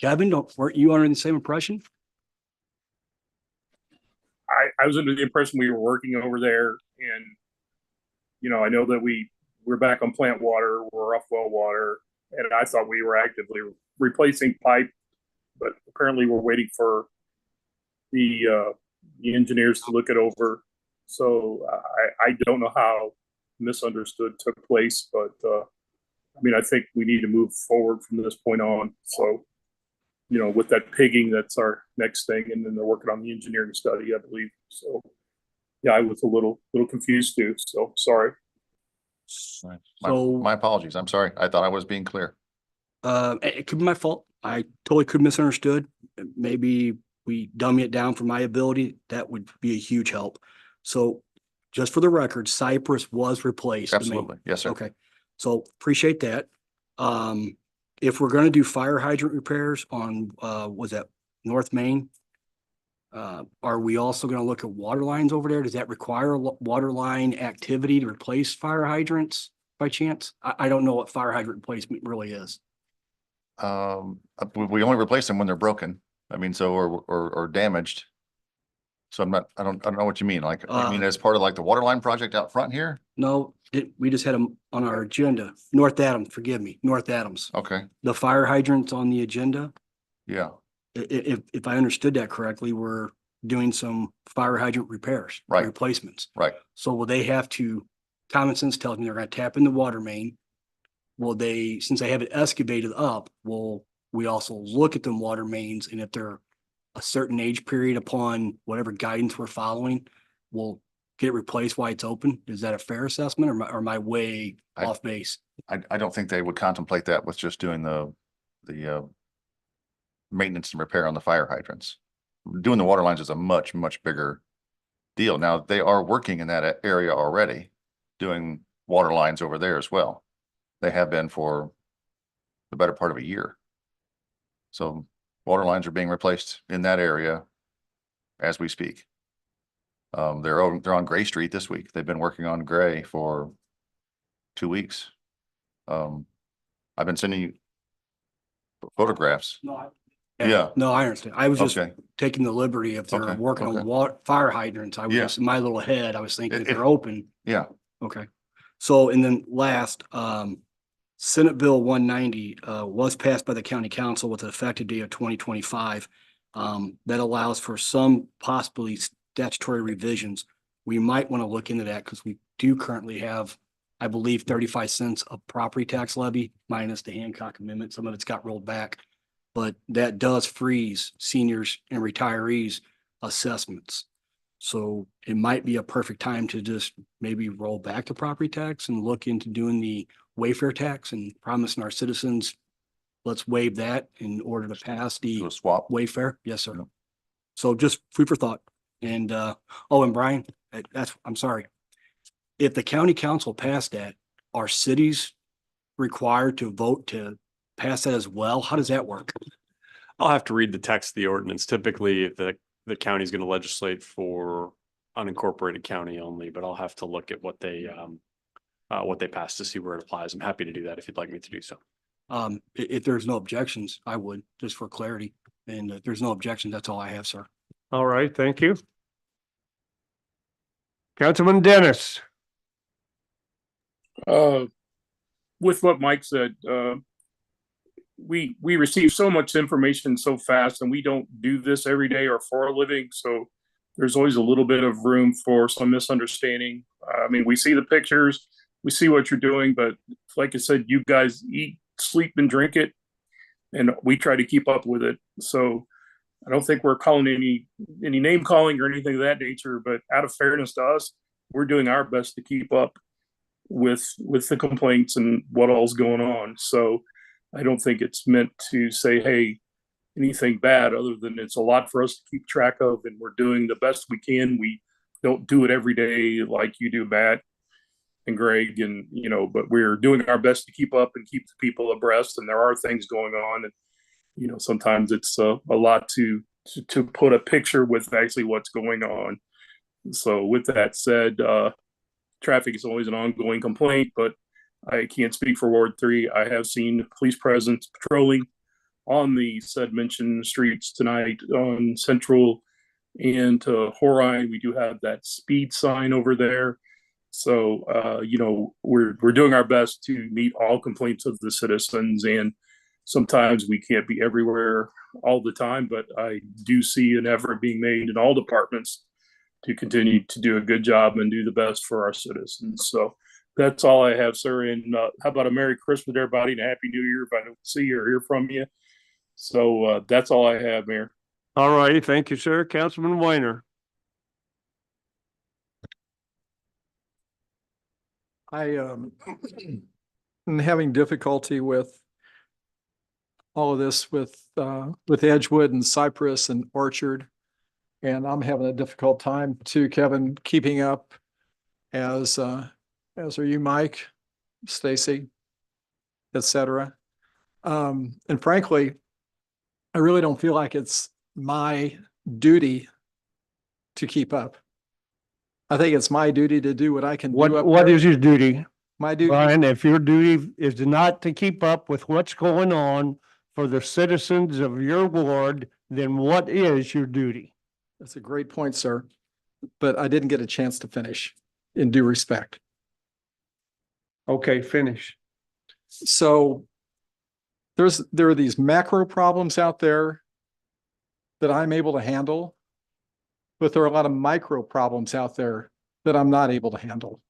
Kevin, weren't you under the same impression? I was under the impression we were working over there, and I know that we're back on plant water, we're off well water, and I thought we were actively replacing pipe, but apparently we're waiting for the engineers to look it over. So I don't know how misunderstood took place, but I think we need to move forward from this point on. So with that pigging, that's our next thing. And then they're working on the engineering study, I believe. So yeah, I was a little confused too. So sorry. My apologies. I'm sorry. I thought I was being clear. It could be my fault. I totally could have misunderstood. Maybe we dummy it down for my ability. That would be a huge help. So just for the record, Cypress was replaced. Absolutely. Yes, sir. Okay. So appreciate that. If we're going to do fire hydrant repairs on, was that North Main? Are we also going to look at water lines over there? Does that require water line activity to replace fire hydrants by chance? I don't know what fire hydrant replacement really is. We only replace them when they're broken. Or damaged. So I don't know what you mean. Like, as part of like the water line project out front here? No, we just had them on our agenda. North Adams, forgive me, North Adams. Okay. The fire hydrants on the agenda. Yeah. If I understood that correctly, we're doing some fire hydrant repairs. Right. Replacements. Right. So will they have to, common sense tells me they're going to tap in the water main. Will they, since they have it excavated up, will we also look at them water mains, and if they're a certain age period upon whatever guidance we're following, we'll get it replaced while it's open? Is that a fair assessment, or am I way off base? I don't think they would contemplate that with just doing the maintenance and repair on the fire hydrants. Doing the water lines is a much, much bigger deal. Now, they are working in that area already, doing water lines over there as well. They have been for the better part of a year. So water lines are being replaced in that area as we speak. They're on Gray Street this week. They've been working on Gray for 2 weeks. I've been sending you photographs. Yeah. No, I understand. I was just Okay. taking the liberty if they're Okay, working okay. on water, fire hydrants. I was Yeah. just, in my little head, I was thinking if It- they're open. Yeah. Okay. So, and then last, Senate Bill 190 was passed by the county council with an effective date of 2025. That allows for some possibly statutory revisions. We might want to look into that because we do currently have, I believe, 35 cents of property tax levy minus the Hancock Amendment. Some of it's got rolled back, but that does freeze seniors and retirees assessments. So it might be a perfect time to just maybe roll back the property tax and look into doing the Wayfair tax and promising our citizens, let's waive that in order to pass the Do a swap. Wayfair. Yes, sir. So just food for thought. And, oh, and Brian, I'm sorry. If the county council passed that, are cities required to vote to pass that as well? How does that work? I'll have to read the text of the ordinance. Typically, the county is going to legislate for unincorporated county only, but I'll have to look at what they passed to see where it applies. I'm happy to do that if you'd like me to do so. If there's no objections, I would, just for clarity. And if there's no objections, that's all I have, sir. All right, thank you. Councilman Dennis. With what Mike said, we receive so much information so fast, and we don't do this every day or for a living. So there's always a little bit of room for some misunderstanding. I mean, we see the pictures, we see what you're doing, but like I said, you guys eat, sleep, and drink it, and we try to keep up with it. So I don't think we're calling any name calling or anything of that nature, but out of fairness to us, we're doing our best to keep up with the complaints and what all's going on. So I don't think it's meant to say, hey, anything bad, other than it's a lot for us to keep track of, and we're doing the best we can. We don't do it every day like you do, Matt and Greg, and but we're doing our best to keep up and keep the people abreast. And there are things going on, and sometimes it's a lot to put a picture with actually what's going on. So with that said, traffic is always an ongoing complaint, but I can't speak for Ward 3. I have seen police presence patrolling on the said mentioned streets tonight on Central and to Horine. We do have that speed sign over there. So, we're doing our best to meet all complaints of the citizens, and sometimes we can't be everywhere all the time, but I do see an effort being made in all departments to continue to do a good job and do the best for our citizens. So that's all I have, sir. And how about a Merry Christmas, everybody, and a Happy New Year if I don't see or hear from you. So that's all I have, Mayor. All righty, thank you, sir. Councilman Weiner. I am having difficulty with all of this with Edgewood and Cypress and Orchard. And I'm having a difficult time too, Kevin, keeping up as are you, Mike, Stacy, etc. And frankly, I really don't feel like it's my duty to keep up. I think it's my duty to do what I can do. What is your duty? My duty, Brian, if your duty is not to keep up with what's going on for the citizens of your ward, then what is your duty? that's a great point, sir. But I didn't get a chance to finish, in due respect. Okay, finish. So there are these macro problems out there that I'm able to handle, but there are a lot of micro problems out there that I'm not able to handle.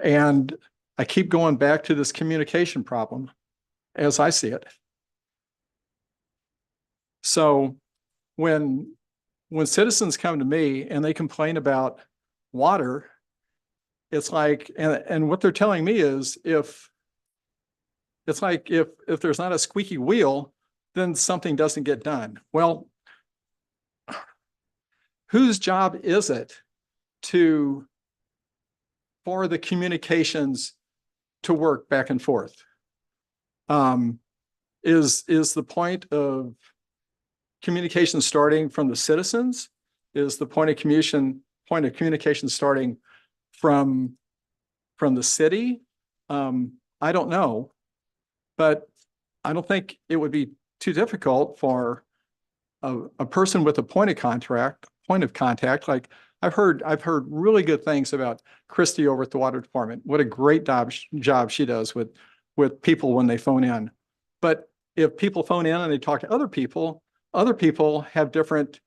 And I keep going back to this communication problem as I see it. So when citizens come to me and they complain about water, it's like, and what they're telling me is if there's not a squeaky wheel, then something doesn't get done. Well, whose job is it for the communications to work back and forth? Is the point of communication starting from the citizens? Is the point of communication starting from the city? I don't know, but I don't think it would be too difficult for a person with a point of contact. Like I've heard really good things about Christy over at the water department. What a great job she does with people when they phone in. But if people phone in and they talk to other people have different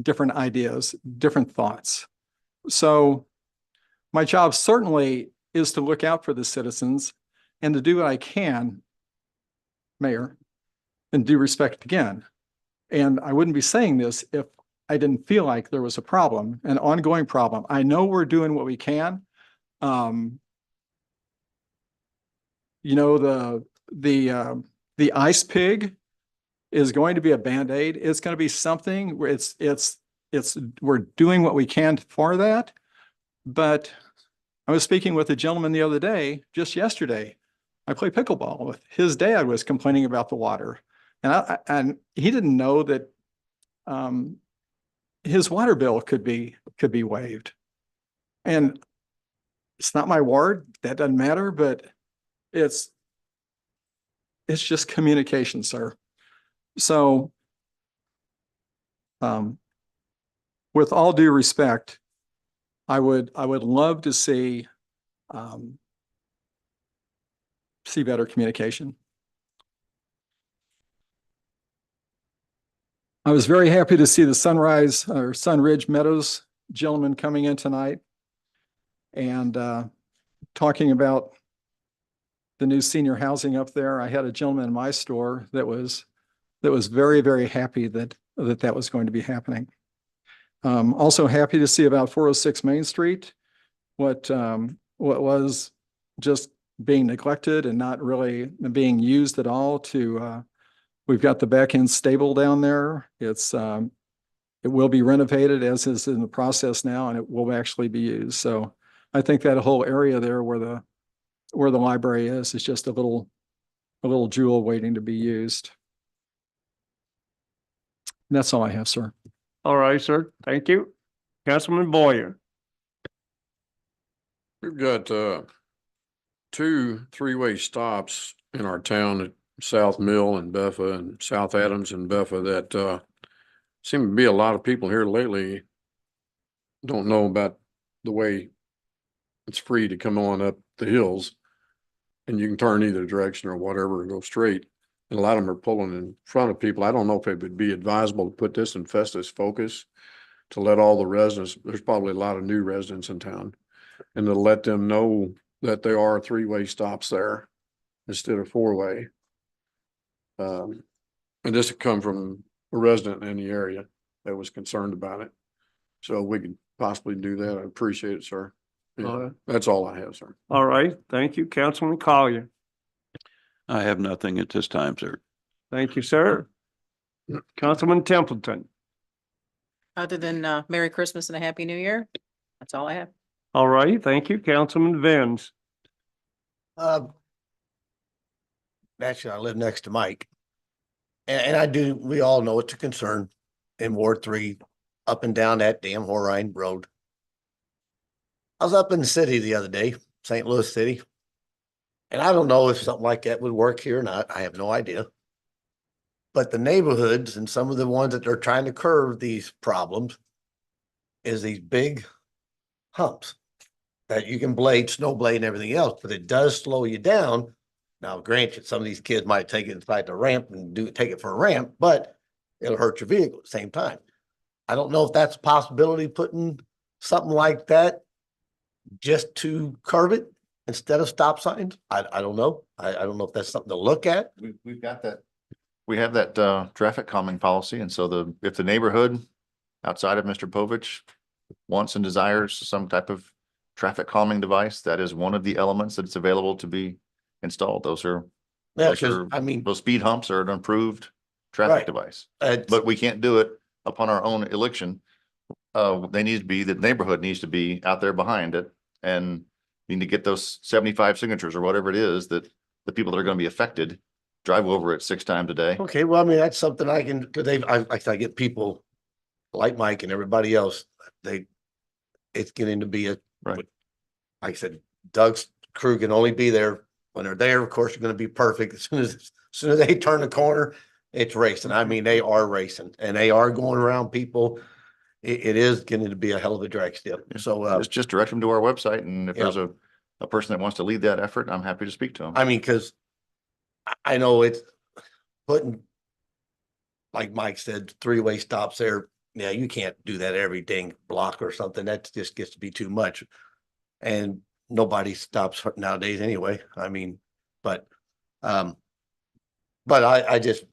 ideas, different thoughts. So my job certainly is to look out for the citizens and to do what I can, Mayor, in due respect again. And I wouldn't be saying this if I didn't feel like there was a problem, an ongoing problem. I know we're doing what we can. The ice pig is going to be a Band-Aid. It's going to be something where we're doing what we can for that. But I was speaking with a gentleman the other day, just yesterday. I play pickleball with his dad was complaining about the water. And he didn't know that his water bill could be waived. And it's not my ward, that doesn't matter, but it's just communication, sir. So with all due respect, I would love to see better communication. I was very happy to see the Sunrise or Sunridge Meadows gentleman coming in tonight and talking about the new senior housing up there. I had a gentleman in my store that was very, very happy that was going to be happening. Also happy to see about 406 Main Street, what was just being neglected and not really being used at all to, we've got the back end stable down there. It will be renovated as is in the process now, and it will actually be used. So I think that whole area there where the library is just a little jewel waiting to be used. And that's all I have, sir. All right, sir. Thank you. Councilman Boyer. We've got two three-way stops in our town at South Mill and Buffa and South Adams and Buffa that seem to be a lot of people here lately don't know about the way it's free to come on up the hills and you can turn either direction or whatever and go straight. And a lot of them are pulling in front of people. I don't know if it would be advisable to put this in Festus focus to let all the residents, there's probably a lot of new residents in town, and to let them know that there are three-way stops there instead of four-way. And this would come from a resident in the area that was concerned about it. So we could possibly do that. I appreciate it, sir. Yeah, that's all I have, sir. All right. Thank you, Councilman Collier. I have nothing at this time, sir. Thank you, sir. Councilman Templeton. Other than Merry Christmas and a Happy New Year, that's all I have. All right. Thank you, Councilman Vins. Actually, I live next to Mike. And we all know it's a concern in Ward 3, up and down that damn Horine Road. I was up in the city the other day, St. Louis City. And I don't know if something like that would work here or not. I have no idea. But the neighborhoods and some of the ones that they're trying to curb these problems is these big humps that you can blade, snow blade and everything else, but it does slow you down. Now, granted, some of these kids might take it inside the ramp and take it for a ramp, but it'll hurt your vehicle at the same time. I don't know if that's a possibility, putting something like that just to curb it instead of stop signs. I don't know. I don't know if that's something to look at. We've got that. We have that traffic calming policy. And so if the neighborhood outside of Mr. Povich wants and desires some type of traffic calming device, that is one of the elements that it's available to be installed. Those speed humps are an improved traffic device. But we can't do it upon our own election. The neighborhood needs to be out there behind it and need to get those 75 signatures or whatever it is that the people that are going to be affected drive over it 6 times a day. Okay, well, I mean, that's something I can, because I get people like Mike and everybody else, it's getting to be like I said, Doug's crew can only be there when they're there. Of course, you're going to be perfect. As soon as they turn the corner, it's racing. I mean, they are racing and they are going around people. It is getting to be a hell of a drag strip. So just direct them to our website. And if there's a person that wants to lead that effort, I'm happy to speak to them. I mean, because I know it's putting, like Mike said, 3-way stops there. Yeah, you can't do that every dang block or something. That just gets to be too much. And nobody stops nowadays anyway. I mean, but I just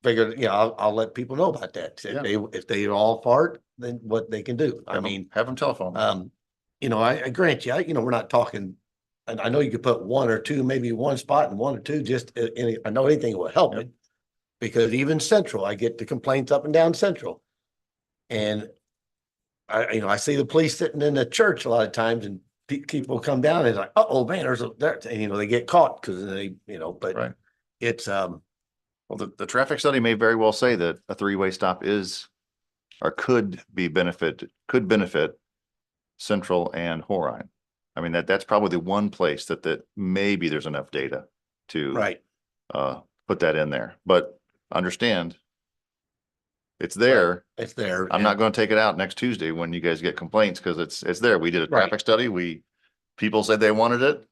figured, I'll let people know about that. If they all part, then what they can do. I mean, have them telephone. I grant you, we're not talking, and I know you could put 1 or 2, maybe one spot and 1 or 2, I know anything will help it. Because even Central, I get the complaints up and down Central. And I see the police sitting in the church a lot of times and people come down and like, oh man, they get caught because but Right. it's, Well, the traffic study may very well say that a three-way stop is, or could benefit Central and Horine. I mean, that's probably the one place that maybe there's enough data to right. put that in there, but understand it's there. It's there. I'm not going to take it out next Tuesday when you guys get complaints because it's there. We did a traffic study. People said they wanted it.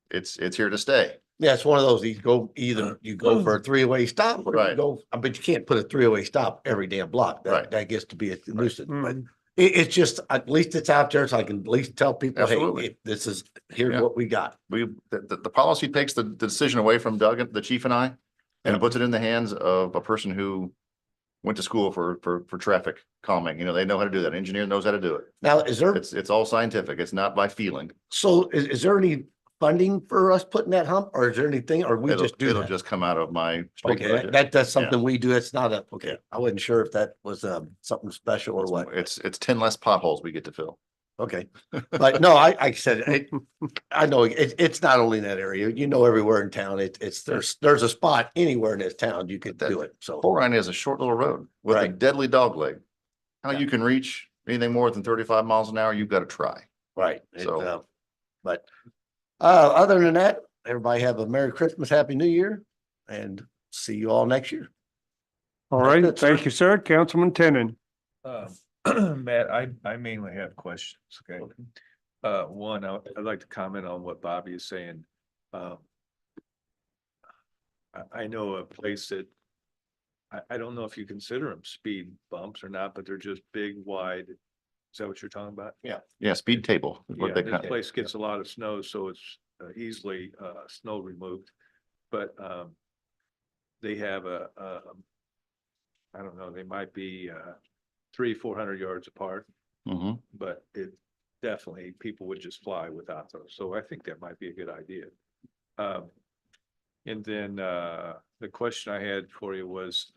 It's here to stay. Yeah, it's one of those, you go for a three-way stop or you Right. go, but you can't put a three-way stop every damn block. Right. That gets to be a nuisance, but it's just, at least it's out there so I can at least tell people, hey, Absolutely. here's Yeah. what we got. The policy takes the decision away from Doug, and the chief and I, and puts it in the hands of a person who went to school for traffic calming. They know how to do that. Engineer knows how to do it. Now, It's all scientific. It's not by feeling. so is there any funding for us putting that hump or is there anything, or we just do It'll that? just come out of my street Okay, budget. that's something we do. It's not okay. I wasn't sure if that was something special or what. It's 10 less potholes we get to fill. Okay, but no, I said, I know it's not only in that area, everywhere in town, there's a spot anywhere in this town you could do it, so. Horine is a short little road with a Right. deadly dog leg. How you can reach anything more than 35 miles an hour, you've got to try. Right, So- but, other than that, everybody have a Merry Christmas, Happy New Year, and see you all next year. All right, That's it, sir. thank you, sir. Councilman Tenen. Matt, I mainly have questions, okay? One, I'd like to comment on what Bobby is saying. I know a place that, I don't know if you consider them speed bumps or not, but they're just big, wide. Is that what you're talking about? Yeah, speed table. is what Yeah, they this kind of- place gets a lot of snow, so it's easily snow removed. But they have I don't know, they might be 300-400 yards apart, Mhm. but it definitely, people would just fly without those. So I think that might be a good idea. And then the question I had for you was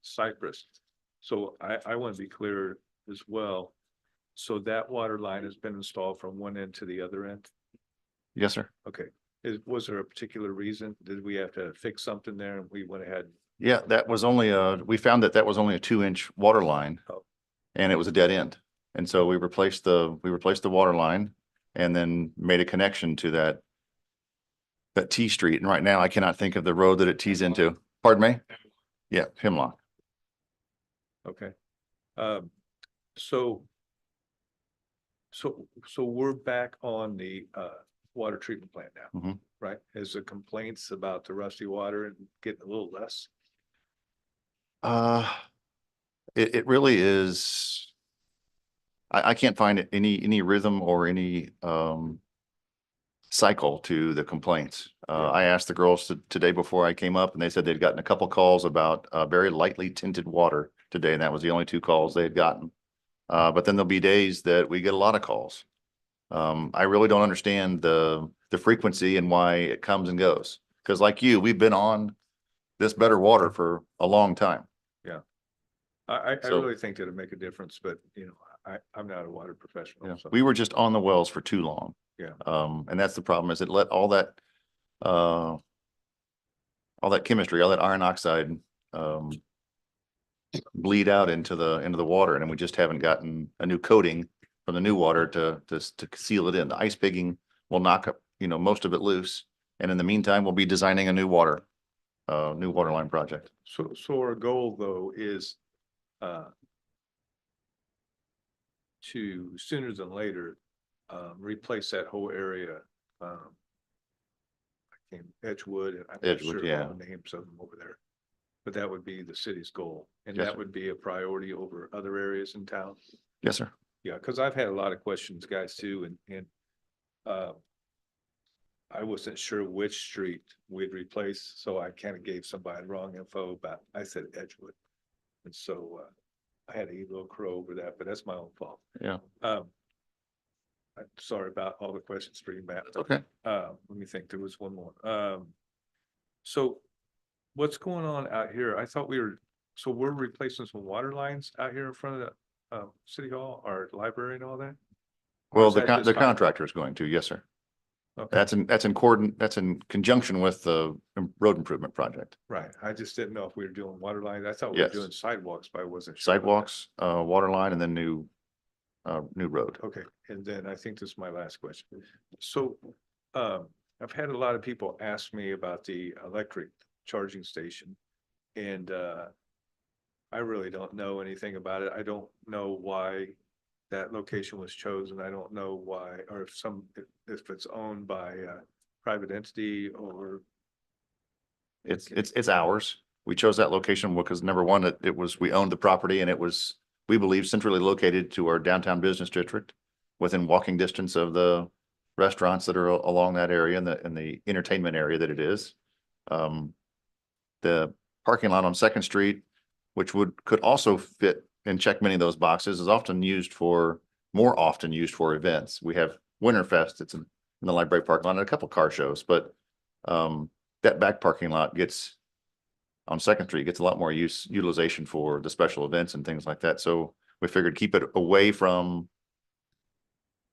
Cypress. So I want to be clear as well. So that water line has been installed from one end to the other end? Yes, sir. Okay. Was there a particular reason? Did we have to fix something there and we went ahead? Yeah, that was only we found that was only a 2-inch water line. Oh. And it was a dead end. And so we replaced the water line and then made a connection to that T street. And right now I cannot think of the road that it tees into. Pardon me? Yeah, Hemlock. Okay. So we're back on the water treatment plant now, Mhm. right? Is the complaints about the rusty water and getting a little less? It really is. I can't find any rhythm or any cycle to the complaints. I asked the girls today before I came up and they said they'd gotten a couple calls about very lightly tinted water today. And that was the only 2 calls they had gotten. But then there'll be days that we get a lot of calls. I really don't understand the frequency and why it comes and goes. Cause like you, we've been on this better water for a long time. Yeah. I So- really think that'd make a difference, but I'm not a water professional. Yeah, So we were just on the wells for too long. Yeah. And that's the problem is it let all that chemistry, all that iron oxide, bleed out into the water. And we just haven't gotten a new coating from the new water to seal it in. The ice pigging will knock up, most of it loose. And in the meantime, we'll be designing a new water line project. So our goal though is to sooner than later replace that whole area. Edgewood, and I'm not Edgewood, sure yeah. all the names of them over there. But that would be the city's goal, and Yes, that sir. would be a priority over other areas in town. Yes, sir. Yeah, because I've had a lot of questions, guys, too, and I wasn't sure which street we'd replace, so I kind of gave somebody wrong info about, I said Edgewood. And so I had to eat a little crow over that, but that's my own fault. Yeah. I'm sorry about all the questions for you, Matt. Okay. Let me think, there was one more. So what's going on out here? I thought so we're replacing some water lines out here in front of the city hall, our library and all that? Or Well, is that just the high- contractor is going to, yes, sir. Okay. That's in conjunction with the road improvement project. Right, I just didn't know if we were doing water lines. I thought we were Yes. doing sidewalks, but I wasn't sure. about that. Sidewalks, water line, and then new road. Okay, and then I think this is my last question. So, I've had a lot of people ask me about the electric charging station. And, I really don't know anything about it. I don't know why that location was chosen. I don't know why, or if it's owned by a private entity or. It's ours. We chose that location because number one, we owned the property and it was, we believe, centrally located to our downtown business district, within walking distance of the restaurants that are along that area and the entertainment area that it is. The parking lot on Second Street, which could also fit and check many of those boxes, is more often used for events. We have Winterfest, it's in the library parking lot, and a couple car shows, but that back parking lot on Second Street gets a lot more utilization for the special events and things like that. So we figured keep it away from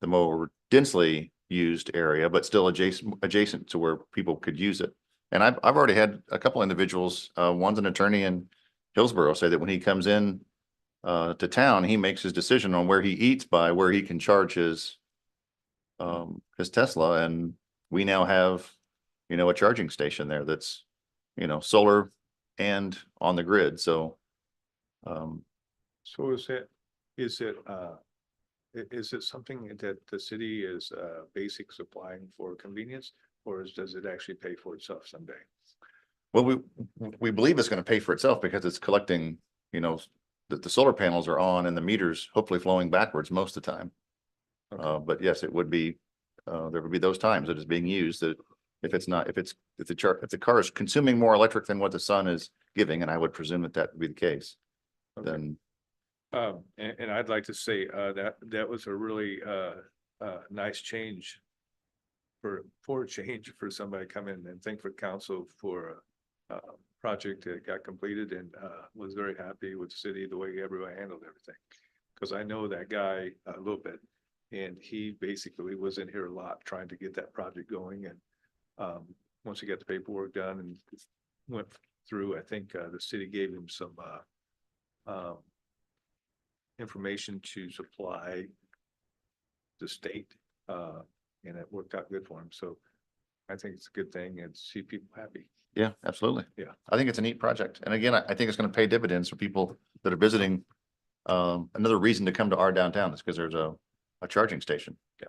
the more densely used area, but still adjacent to where people could use it. And I've already had a couple individuals, one's an attorney in Hillsborough, say that when he comes in to town, he makes his decision on where he eats by where he can charge his Tesla. And we now have, a charging station there that's, solar and on the grid. So, So is it something that the city is basic supplying for convenience, or does it actually pay for itself someday? well, we believe it's going to pay for itself because it's collecting, the solar panels are on and the meters hopefully flowing backwards most of the time. Okay. But yes, it would be, there would be those times that it's being used that if the car is consuming more electric than what the sun is giving, and I would presume that would be the case, Okay. then And I'd like to say that was a really nice change for a change for somebody to come in, and thank for council for a project that got completed, and was very happy with the city, the way everyone handled everything. Because I know that guy a little bit, and he basically was in here a lot trying to get that project going. And once he got the paperwork done and went through, I think the city gave him some information to supply the state, and it worked out good for him. So I think it's a good thing and see people happy. yeah, absolutely. Yeah. I think it's a neat project. And again, I think it's going to pay dividends for people that are visiting. Another reason to come to our downtown is because there's a charging station. Yeah.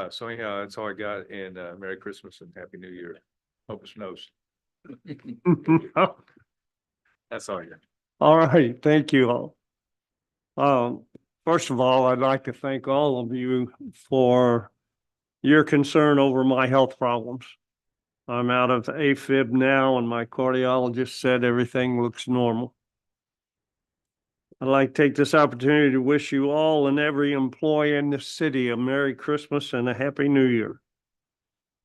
So anyhow, that's all I got, and Merry Christmas and Happy New Year. Hope it snows. That's all I got. All right, thank you all. First of all, I'd like to thank all of you for your concern over my health problems. I'm out of AFib now, and my cardiologist said everything looks normal. I'd like to take this opportunity to wish you all and every employee in the city a Merry Christmas and a Happy New Year.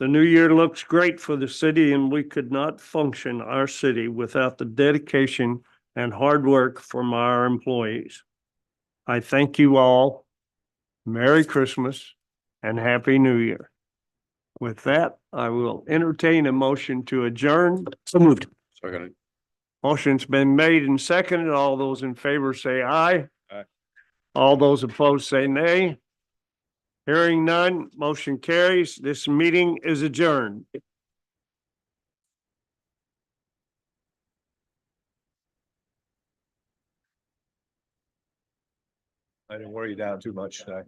The new year looks great for the city, and we could not function our city without the dedication and hard work from our employees. I thank you all. Merry Christmas and Happy New Year. With that, I will entertain a motion to adjourn. So moved. Second. Motion's been made and seconded. All those in favor say aye. Aye. All those opposed say nay. Hearing none, motion carries. This meeting is adjourned. I didn't worry you down too much tonight.